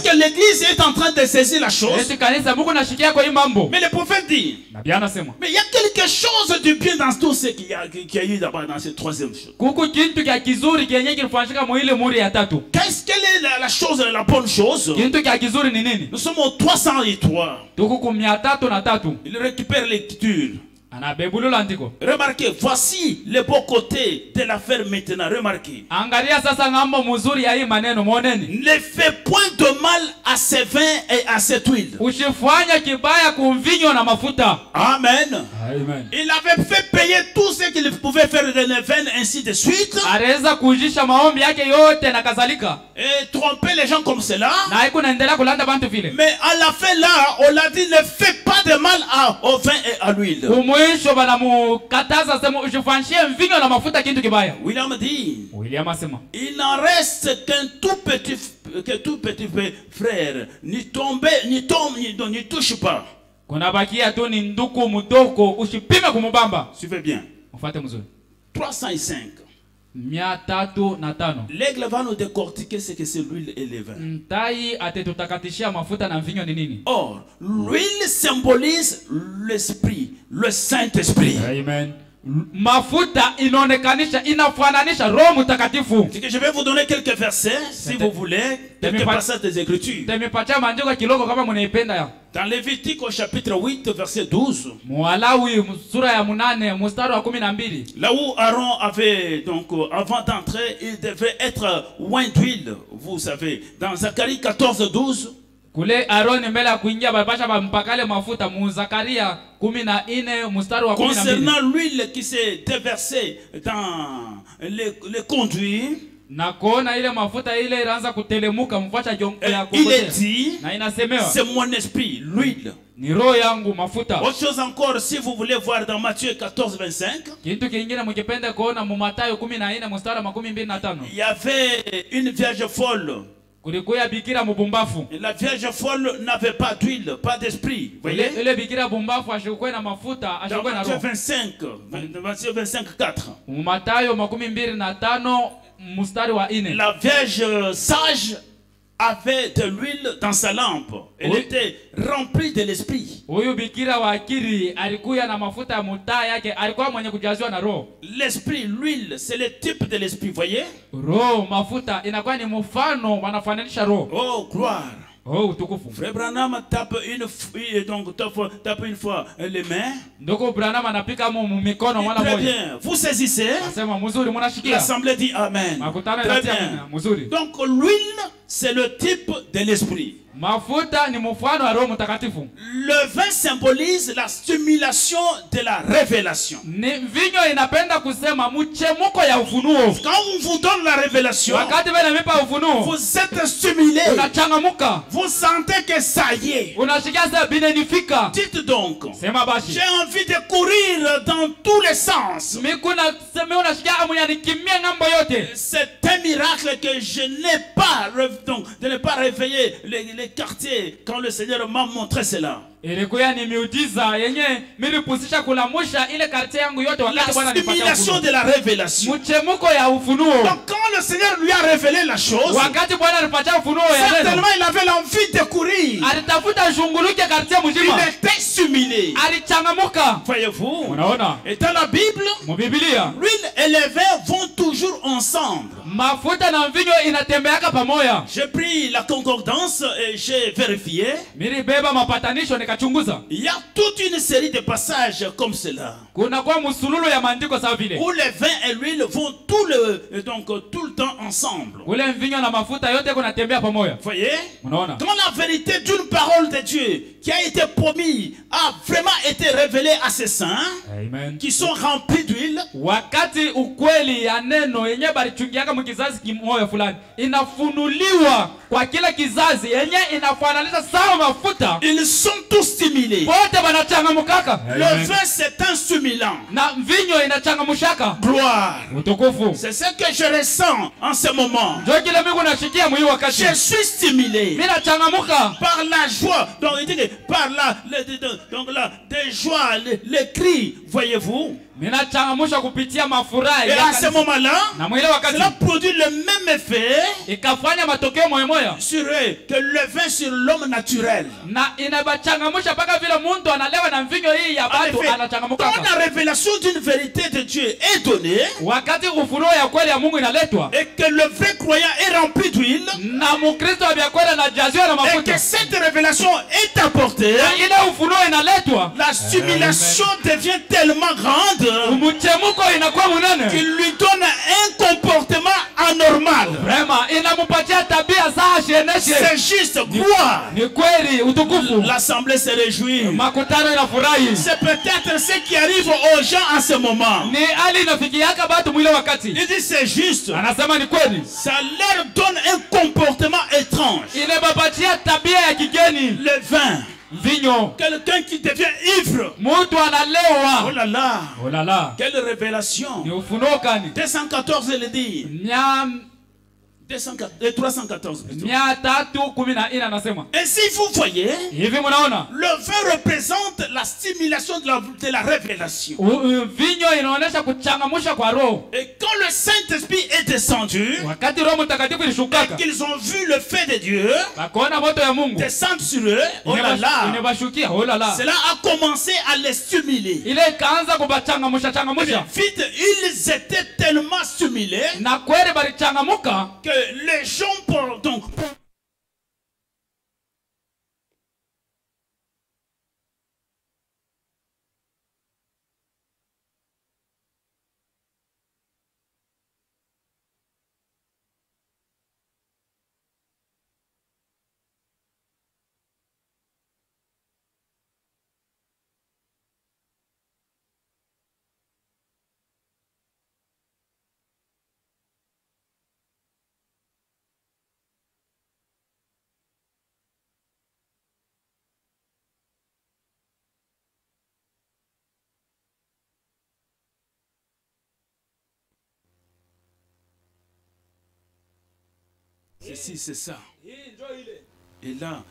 que l'église est en train de saisir la chose? Mais le prophète dit, mais il y a quelque chose de bien dans tout ce qu'il y a eu d'abord dans cette troisième chose. Qu'est-ce qu'elle est la chose, la bonne chose? Nous sommes au 303. Il récupère l'écriture. Anabebulula andiko. Remarquez, voici le beau côté de l'affaire maintenant. Remarquez. Angalia sasa ngambo mzuri ya hii maneno muoneni. Ne fais point de mal à ce vin et à cette huile. Usifanye kibaya kumvinyo na mafuta. Amen. Amen. Il avait fait payer tout ce qu'il pouvait faire de nevenne, ainsi de suite. Areza kujisha maombi yake yote na kadhalika. Et tromper les gens comme cela. Na haiko naendelea kulanda bantu vile. Mais à la fin là, on l'a dit, ne fais pas de mal au vin et à l'huile. Kumwisho banamukataza sema usifanyie mvinyo na mafuta kintu kibaya. William dit. William asema. Il n'en reste qu'un tout petit frère, ni touche pas. Kuna bakia tu ni nduku mudoko usipime kumubamba. Suivez bien. Mfate mzuri. 305. 305. L'aigle va nous décortiquer ce que c'est l'huile et le vin. Ntai atetutakatishia mafuta na mvinyo ni nini? Or, l'huile symbolise l'esprit, le Saint-Esprit. Amen. Mafuta inaonekanisha inafananisha Roho Mtakatifu. C'est que je vais vous donner quelques versets si vous voulez, quelques passages des Écritures. Temepatia maandiko kidogo kama mnaipenda ya. Dans Lévitique au chapitre 8 verset 12. Mwalawi sura ya 8 mstari wa 12. Là où Aaron avait donc avant d'entrer, il devait être oint d'huile, vous savez. Dans Zacharie 14 12. Kule Aaron mbele ya kuingia balipasha bampakale mafuta mu Zakaria 14 mstari wa 12. Concernant l'huile qui s'est déversée dans les conduits, na kuona ile mafuta ile iraanza kutelemuka mfacha ya kupotea. Il est dit, na inasemewa, c'est mon esprit, l'huile. Ni roho yangu mafuta. Autre chose encore, si vous voulez voir dans Matthieu 14 25. Kitu kingine mkipenda kuona mu Mathayo 14 mstari wa 25. Il y avait une vierge folle. Kulikuya bikira mubumbafu. La vierge folle n'avait pas d'huile, pas d'esprit. Voyez? Ile bikira bumbafu ashikuwa na mafuta, ashikuwa na roho. Matthieu 25 4. Mu Mathayo 25 mstari wa 4. La vierge sage avait de l'huile dans sa lampe. Elle était remplie de l'esprit. Huyu bikira wa akili alikuwa na mafuta ya mutaa yake, alikuwa mwenye kujazwa na roho. L'esprit, l'huile, c'est le type de l'esprit, voyez? Roho, mafuta inakuwa ni mfano wanafananisha roho. Oh, gloire. Oh, utukufu. Frère Branham tape une fois les mains. Ndoko Branham anapika mu mikono mwana moja. Très bien. Vous saisissez? Asema mzuri mnashikia. L'assemblée dit amen. Très bien. Mzuri. Donc l'huile, c'est le type de l'esprit. Mafuta ni mfano wa Roho Mtakatifu. Le vin symbolise la stimulation de la révélation. Ni vinyo inapenda kusema mchemuko ya ufunuo. Quand on vous donne la révélation, wakati bana mipa ufunuo, vous êtes stimulé. Unachangamuka. Vous sentez que ça y est. Unashikia sasa binenifika. Dites donc. Sema bashi. J'ai envie de courir dans tous les sens. Mikuna sema unashikia amunya nikimia ngambo yote. C'est un miracle que je n'ai pas donc de ne pas réveiller les quartiers quand le Seigneur m'a montré cela. Ilikuwa ni miujiza yenye milipusisha kulamusha ile quartier yangu yote wakati Bwana nipatia ufunuo. La stimulation de la révélation. Mchemuko ya ufunuo. Donc quand le Seigneur lui a révélé la chose, wakati Bwana alipatia ufunuo ya neno, certainement il avait l'envie de courir. Alitafuta shunguluke quartier mzima. Il était stimulé. Alichangamuka. Voyez-vous? Unaona? Et dans la Bible, Biblia, l'huile et le vin vont toujours ensemble. Mafuta na mvinyo inatembeaka pamoja. J'ai pris la concordance et j'ai vérifié. Nilibeba mapatanisho nikachunguza. Il y a toute une série de passages comme cela. Kuna kwa musululu ya maandiko sawa vile. Où les vins et l'huile vont tout le temps ensemble. Ule mvinyo na mafuta yote kunatembea pamoja. Voyez? Unaona? Quand la vérité d'une parole de Dieu qui a été promise a vraiment été révélée à ses saints. Amen. Qui sont remplis d'huile. Wakati ukweli ya neno yenye balichungiaka mkizazi kimoyo fulani inafunuliwa kwa kila kizazi yenye inafananisha sawa mafuta. Ils sont tous stimulés. Wote wanachangamukaka. Le vin c'est un stimulant. Na mvinyo inachangamushaka. Gloire. Utukufu. C'est ce que je ressens en ce moment. Ndio kile mimi nashikia mwi wakati. Je suis stimulé. Mimi nachangamuka par la joie. Donc il dit que par là donc là des joies les cris, voyez-vous? Ninachangamsha kupitia mafuraha Et à ce moment-là, na mwile wakati cela produit le même effet ikafanya matokeo moyo sur eux que le vin sur l'homme naturel. na inabachangamsha mpaka vile mtu analewa na mvinyo hii ya En batu effet, anachangamuka. quand la révélation d'une vérité de Dieu est donnée Wakati ufunuo ya kweli ya Mungu inaletwa et que le vrai croyant est rempli d'huile na Mkristo wa kweli anajaziwa na et mafuta que cette révélation est apportée, na ile ufunuo inaletwa, la stimulation devient tellement grande mchemuko inakuwa munene qu'il lui donne un comportement anormal. vraiment inamupatia tabia za sheneshe. C'est juste quoi? Ni kweli utukufu, L'assemblée se réjouit. makutano inafurahi. C'est peut-être ce qui arrive aux gens en ce moment. Ni hali inafikiaka batu mwile wakati. Il dit c'est juste. Anasema ni kweli, Ça leur donne un comportement étrange. inabapatia tabia ya kigeni. Le vin. Vinyo, Quelqu'un qui devient ivre. mtu analewa. Oh là là. Oh la la, Quelle révélation. ni ufunuo kani? 214 il dit. 314 plutôt. 314 anasema Et si vous voyez, hivi, mnaona le vin représente la stimulation de la révélation. vinyo inaonesha kuchangamusha kwa roho. Et quand le Saint-Esprit est descendu, Wakati Roho Mtakatifu ilishukaka, qu'ils ont vu le fait de Dieu bakaona moto ya Mungu descendre sur eux, oh là là, inabashukia. Oh la la, cela a commencé à les stimuler. ile ikaanza kubachangamusha changamusha, Vite, ils étaient tellement stimulés na kweli balichangamuka que les gens donc ceci, c'est ça. Et là,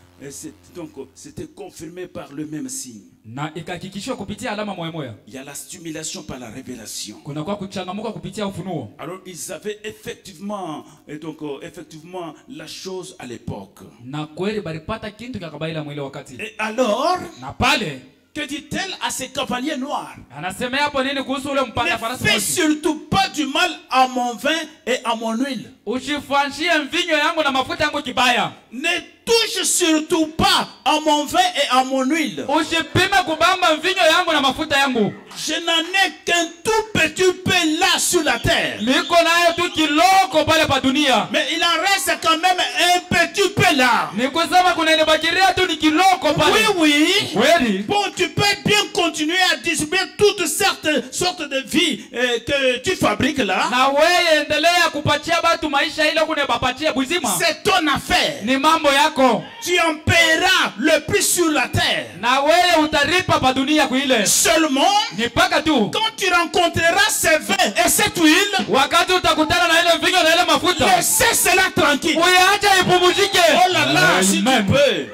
donc c'était confirmé par le même signe. na ikahakikishwa kupitia alama moja moja. Il y a la stimulation par la révélation. Kuna kwa kuchangamuka kupitia ufunuo. Alors ils avaient effectivement, et donc effectivement la chose à l'époque. Na kweli balipata kintu kya kabaila mwile wakati. Et alors, Na pale que dit-elle à ces cavaliers noirs? anasema hapo nini kuhusu ule mpanda farasi Ne fais mweusi? surtout pas du mal à mon vin et à mon huile. Usifanshie mvinyo yangu na mafuta yangu kibaya. Ne touche surtout pas à mon vin et à mon huile. Usipime kubamba mvinyo yangu na mafuta yangu. Je n'en ai qu'un tout petit peu là sur la terre. Niko nayo tu kiloko pale pa dunia. Mais il en reste quand même un petit peu là. Ni kusema kuna inabakiria tu ni kiloko pale. Oui, oui. Kweli? Bon, tu peux bien continuer à distribuer toutes sortes de vies que tu fabriques là. Na wewe endelea kupatia batu maisha ile kunebapatia buzima. C'est ton affaire. Ni mambo yako. Tu en paieras le prix sur la terre. Na wewe utaripa pa dunia kuile. Seulement, Ni paka tu. quand tu rencontreras ces vins et cette huile, Wakati utakutana na ile mvinyo na ile mafuta, laissez cela tranquille. uiache ipumzike. Oh là là, si tu Amen. peux.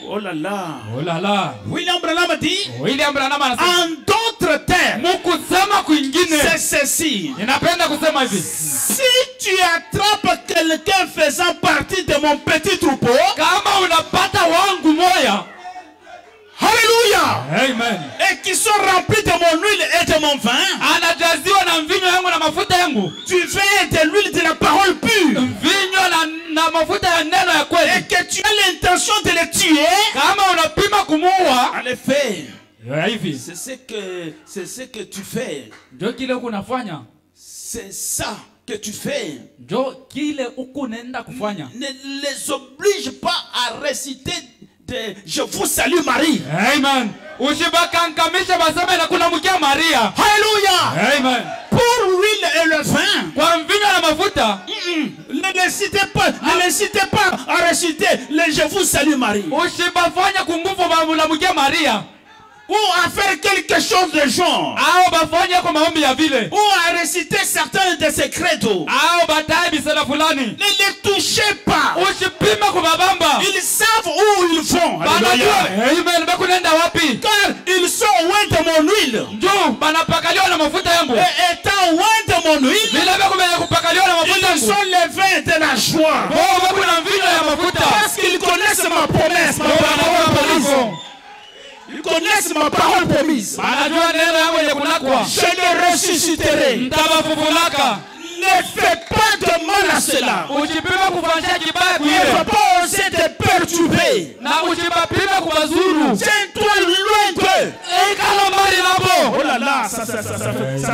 Oh là là. Oh la la. William Branham dit, William Branham anasema en d'autres termes, mkusema kwingine. c'est ceci. Ninapenda kusema hivi. Si tu attrapes quelqu'un faisant partie de mon petit troupeau, Kama unapata wangu moya, alléluia, amen, et qui sont remplis de mon huile et de mon vin, anajaziwa na mvinyo yangu na mafuta yangu, du vin et de l'huile de la parole pure, mvinyo na mafuta ya neno ya et kweli, que tu as l'intention de les tuer, kama unapima kumuua, en effet, hivi c'est ce que tu fais. ndio kile kunafanya, C'est ça que tu fais. ndio kile uko nenda kufanya. Ne les oblige pas à réciter de Je vous salue Marie. Amen. Usibakankamisha baseme na kuna mkia Maria. Alléluia. Amen. Pour l'huile et le vin, Kwa mvinyo na mafuta, ne les citez pas à réciter le Je vous salue Marie. usibafanya kunguvu bamulamukia Maria. Ou à faire quelque chose de genre. Ao bafanya kwa maombi ya vile. Ou à réciter certains de ces credos. Ao bataye bisala fulani. Ne les touchez pas. Usipime kubabamba. Ils savent où ils vont. Banajua. Alléluia. Amen. Bakunenda wapi? Car ils sont loin de mon huile. Njoo banapakaliwa na mafuta yangu. Et étant loin de mon huile, ils sont les vins de la joie. Parce qu'ils connaissent ma promesse, ma parole promise. Ils connaissent ma parole promise. Je les ressusciterai. Ne fais pas de mal à cela. Ne va pas oser te perturber. Tiens-toi loin d'eux. Oh là là, ça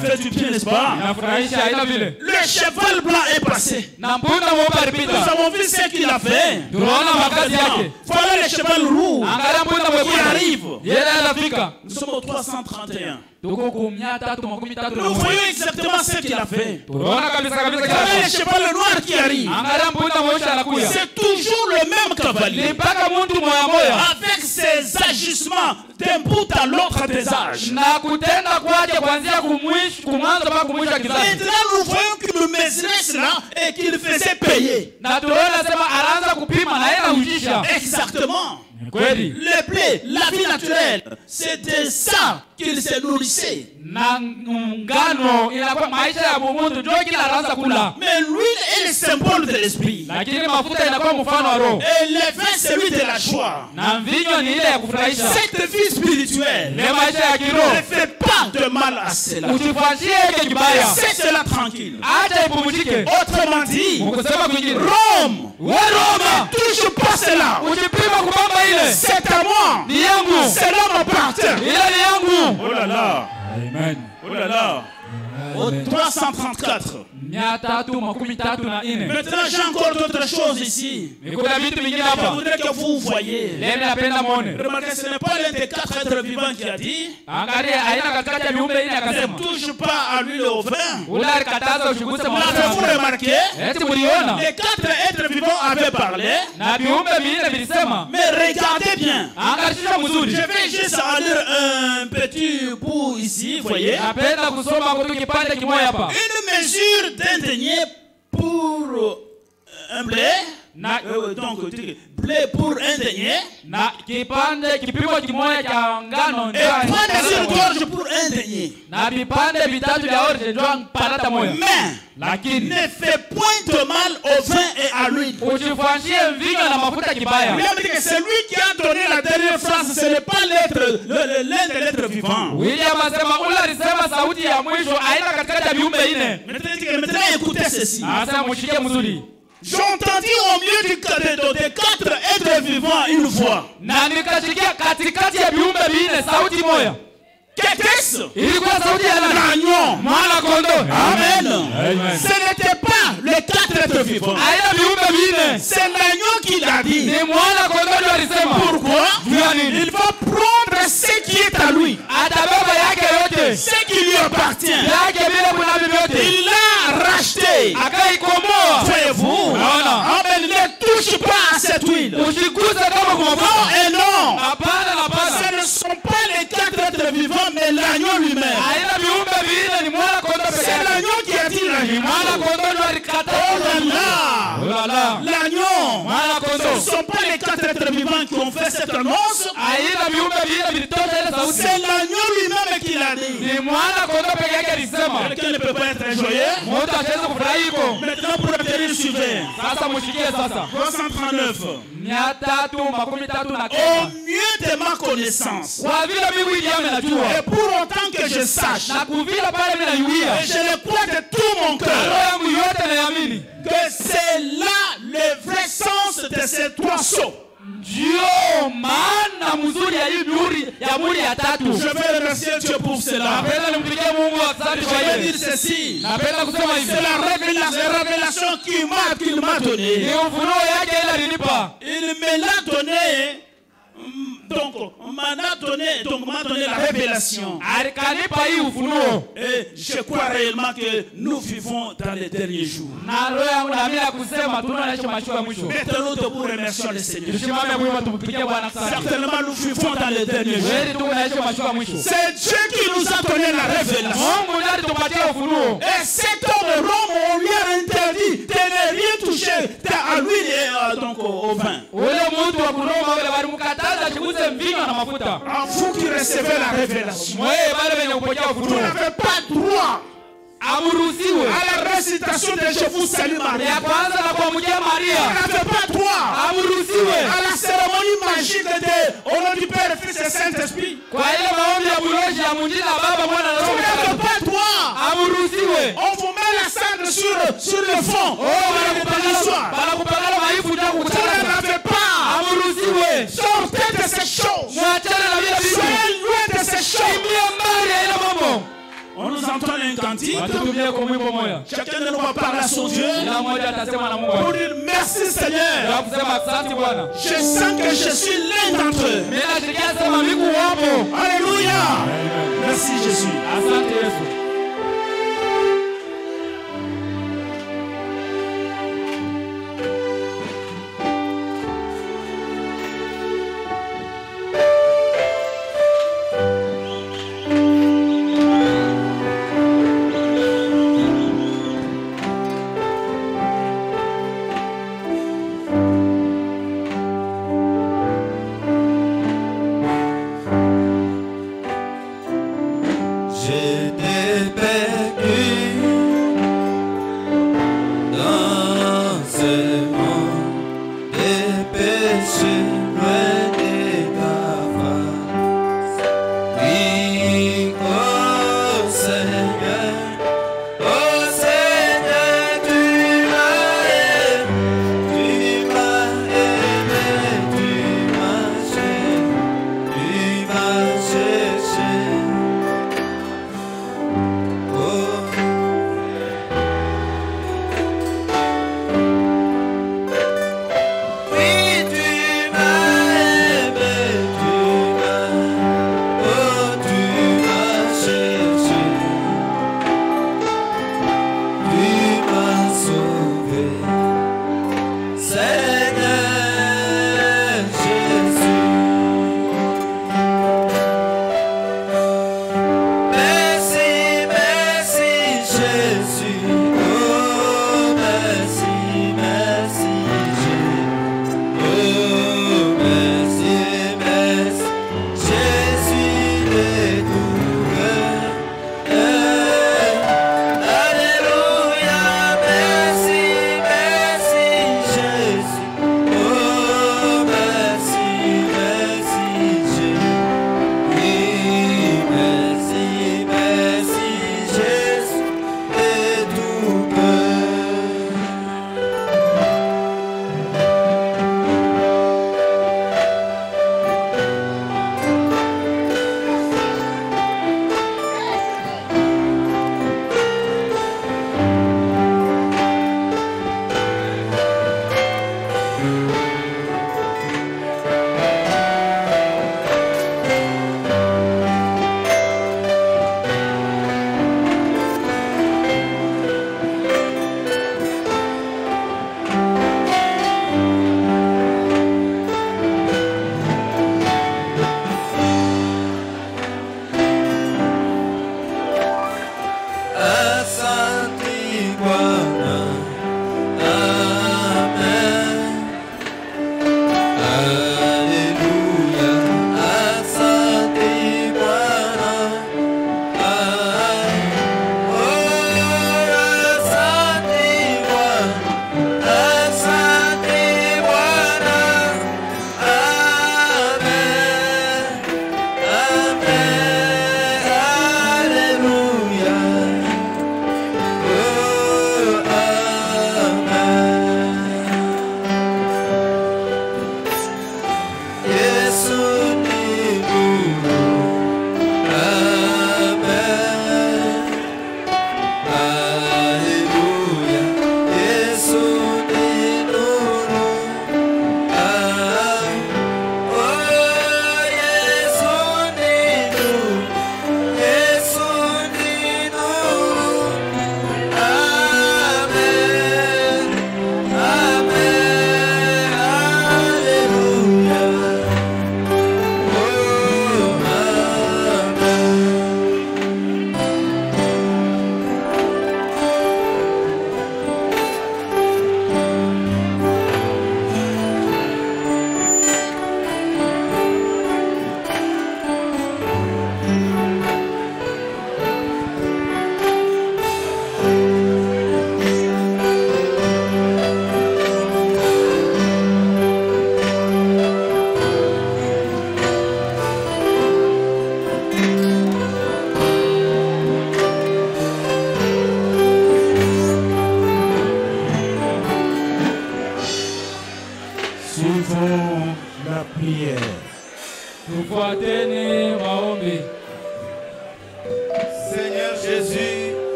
fait du bien, n'est-ce pas? Le cheval blanc est passé. Nous avons vu ce qu'il a fait. Voilà le cheval roux qui arrive. Nous sommes au 331. Nous voyons exactement ce qu'il a fait. Voilà le cheval noir qui arrive. C'est toujours le même cavalier. Avec ses agissements d'un bout à l'autre des âges. Maintenant nous voyons qu'il nous mesurait cela et qu'il faisait payer. Exactement. Le blé, la vie naturelle, c'était ça qu'il se nourrissait. Mais l'huile est le symbole de l'esprit. Et le vin, c'est lui de la joie. Cette vie spirituelle ne fait pas de mal à cela. C'est cela tranquille. Autrement dit, Rome ne touche pas cela. C'est à moi. Cela m'appartient. Oh là là. Amen. Oh là là. Au 334. Maintenant, j'ai encore d'autres choses ici. Je voudrais que vous voyez. Remarquez, ce n'est pas l'un des 4 êtres vivants qui a dit ne touche pas à l'huile au vin. L'avez-vous remarqué? Les 4 êtres vivants avaient parlé. Mais regardez bien. Je vais juste en lire un petit bout ici, vous voyez. Une mesure d'un denier pour un blé. Donc, blé pour un denier. Et 3 mesures d'orge pour un denier. Mais ne fait point de mal au vin et à l'huile. C'est lui qui a donné la dernière phrase. Ce n'est pas l'un des êtres vivants. Maintenant, écoutez ceci. J'entendis au milieu des 4 êtres vivants une voix. Qu'était-ce? L'agneau. Amen. Ce n'était pas les 4 êtres vivants. C'est l'agneau qui l'a dit. Pourquoi? Il va prendre ce qui est à lui. Ce qui lui appartient. Il l'a racheté. Voyez-vous? Amen. Ne touche pas à cette huile. Non et non. Ce ne sont pas les 4 êtres vivants, mais l'agneau lui-même. C'est l'agneau qui a dit l'agneau. Oh là là. L'agneau. Ce ne sont pas les 4 êtres vivants qui ont fait cette annonce. C'est l'agneau lui-même qui l'a dit. Quelqu'un ne peut pas être joyeux. Maintenant pour obtenir suivant. 339. Au mieux de ma connaissance. Et pour autant que je sache. Et je le crois de tout mon cœur. Que c'est là le vrai sens de ces 3 sceaux. Je vais remercier Dieu pour cela. Je vais dire ceci. C'est la révélation qu'il m'a donnée. Il me l'a donné. Donc, m'a donné la révélation. Et je crois réellement que nous vivons dans les derniers jours. Mettons-nous debout, remercions le Seigneur. Certainement, nous vivons dans les derniers jours. C'est Dieu qui nous a donné la révélation. Et cet homme Rome, on lui a interdit de ne rien toucher à l'huile et donc au vin. En vous qui recevez la révélation, vous n'avez pas droit à la récitation de Je vous salue Marie. Vous n'avez pas droit à la cérémonie magique de au nom du Père, Fils et Saint-Esprit. Vous n'avez pas droit. On vous met la cendre sur le fond. Vous n'avez pas. Sortez de ces choses. Soyez loin de ces choses. On nous entend un cantique. Chacun de nous va parler à son Dieu pour dire merci Seigneur. Je sens que je suis l'un d'entre eux. Alléluia. Merci Jésus.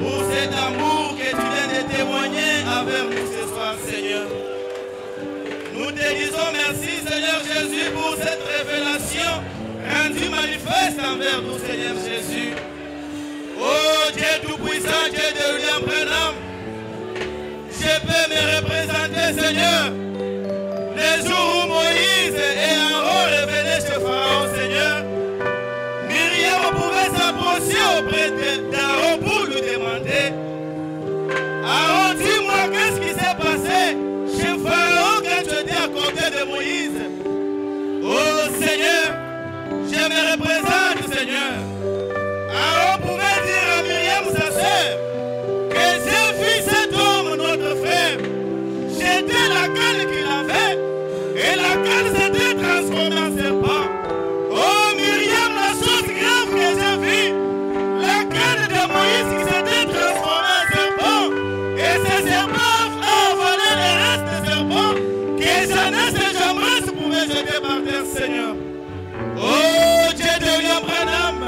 pour cet amour que tu viens de témoigner envers nous ce soir, Seigneur. Nous te disons merci, Seigneur Jésus, pour cette révélation rendue manifeste envers nous, Seigneur Jésus. Oh Dieu Tout-Puissant, Dieu de William Branham, je peux me représenter, Seigneur, les jours où Moïse et Aaron revenaient chez Pharaon, Seigneur. Myriam pouvait s'approcher auprès d'Aaron pour lui demander: Aaron, dis-moi, qu'est-ce qui s'est passé chez Pharaon quand tu étais à côté de Moïse? Oh Seigneur, je me représente, Seigneur. Aaron pouvait dire à Myriam, sa sœur, que j'ai vu cet homme, notre frère, jeter la canne qu'il avait, et la canne s'était transformée en serpent. Oh Myriam, la chose grave que j'ai vue, la canne de Moïse qui s'était transformée en serpent, et ce serpent a avalé les restes de serpent que Jeannette et Jambres pouvaient jeter par terre, Seigneur. Oh Dieu de William Branham,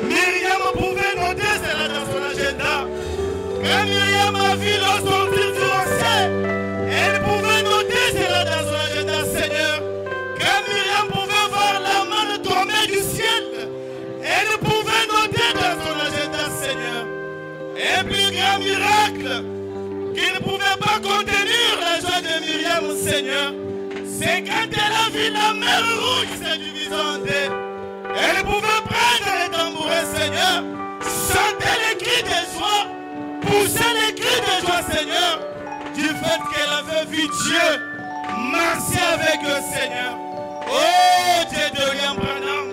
Myriam pouvait noter cela dans son agenda. Quand Myriam a vu l'eau sortir du rocher, elle pouvait noter cela dans son agenda, Seigneur. Quand Myriam pouvait voir la main tomber du ciel, elle pouvait noter dans son agenda, Seigneur. Un plus grand miracle qui ne pouvait pas contenir la joie de Myriam, Seigneur, c'est quand elle a vu la mer rouge se diviser en deux. Elle pouvait prendre les tambourins, Seigneur, chanter les cris de joie, pousser les cris de joie, Seigneur, du fait qu'elle avait vu Dieu marcher avec le Seigneur. Oh Dieu de William Branham,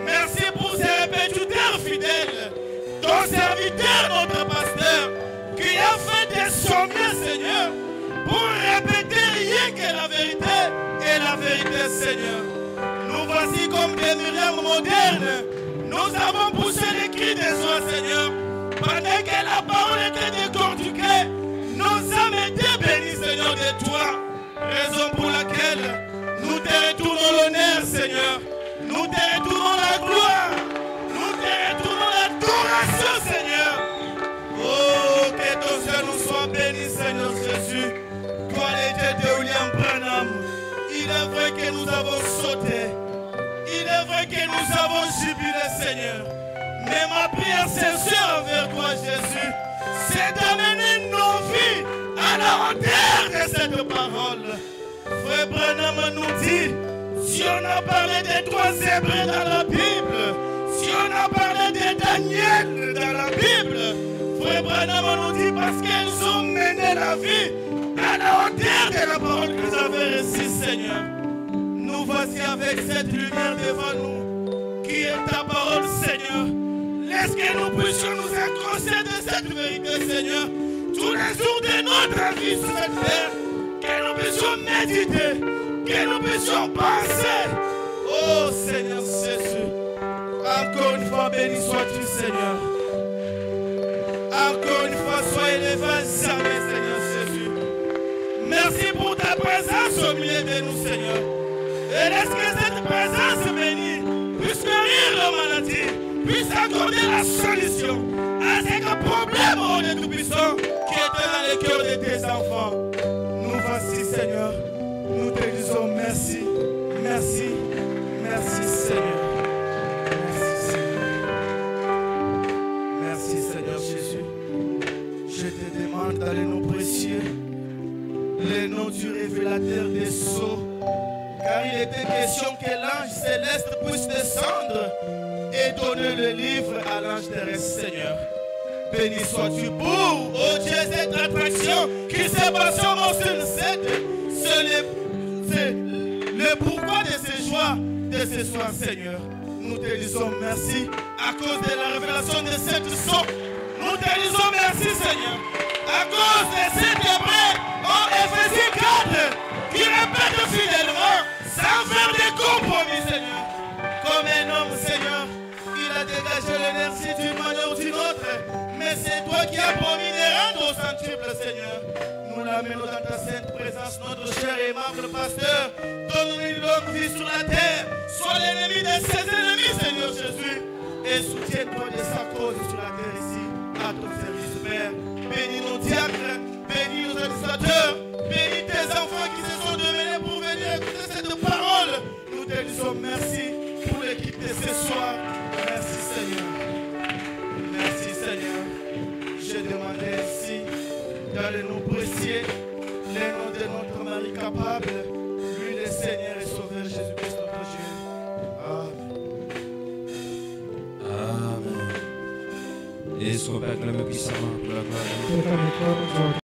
merci pour ces répétiteurs fidèles, ton serviteur, notre pasteur, qui a fait des sommets, Seigneur, pour répéter rien que la vérité et la vérité, Seigneur. Nous voici comme des Myriam modernes. Nous avons poussé les cris de joie, Seigneur. Pendant que la parole était décortiquée, nos âmes étaient bénies, Seigneur, de toi. Raison pour laquelle nous te retournons l'honneur, Seigneur. Nous te retournons la gloire. Nous te retournons l'adoration, Seigneur. Oh, que ton Seigneur nous soit béni, Seigneur Jésus. Toi, les dieux de William Branham, il est vrai que nous avons sauté. Il est vrai que nous avons jubilé, Seigneur. Mais ma prière sincère envers toi, Jésus, c'est d'amener nos vies à la hauteur de cette parole. Frère Branham nous dit, si on a parlé des trois Hébreux dans la Bible, si on a parlé de Daniel dans la Bible, Frère Branham nous dit parce qu'ils ont mené la vie à la hauteur de la parole que vous avez reçue, Seigneur. Nous voici avec cette lumière devant nous, qui est ta parole, Seigneur. Laisse que nous puissions nous accrocher de cette vérité, Seigneur, tous les jours de notre vie sur cette terre, que nous puissions méditer, que nous puissions penser. Oh Seigneur Jésus, encore une fois béni sois-tu, Seigneur. Encore une fois, sois élevé à jamais, Seigneur Jésus. Merci pour ta présence au milieu de nous, Seigneur. Et laisse que cette présence bénie puisse guérir la maladie, puisse accorder la solution à ces problèmes, oh Dieu Tout-Puissant, qui étaient dans le cœur de tes enfants. Nous voici, Seigneur. Nous te disons merci, merci, merci, Seigneur. Merci, Seigneur. Merci, Seigneur Jésus. Je te demande dans les noms précieux, les noms du révélateur des sceaux, car il était question que l'ange céleste puisse descendre et donner le livre à l'ange terrestre, Seigneur. Béni sois-tu pour, oh Dieu, cette attraction qui s'est passée au Mont 7. C'est le pourquoi de ces joies de ce soir, Seigneur. Nous te disons merci à cause de la révélation de cette sceau. Nous te disons merci, Seigneur, à cause de cet hébreu en Éphésiens 4 qui répète fidèlement sans faire de compromis, Seigneur. Comme un homme, Seigneur, il a dégagé l'énergie d'une manière ou d'une autre, mais c'est toi qui as promis de rendre au centuple, Seigneur. Nous l'amenons dans ta sainte présence, notre cher et aimable pasteur. Donne-nous une longue vie sur la terre. Sois l'ennemi de ses ennemis, Seigneur Jésus. Et soutiens-toi de sa cause sur la terre ici, à ton service. bénis nos diacres, bénis nos administrateurs, bénis tes enfants qui se sont devenus pour venir écouter cette parole. Nous te disons merci pour l'équipe de ce soir. Merci Seigneur. Merci Seigneur. Je demandais ici dans le nom précieux, le nom de notre mari capable, lui le Seigneur et Sauveur Jésus-Christ notre Dieu. Amen. Amen. Et ce qu'on peut acclamer puissamment pour la gloire de Dieu.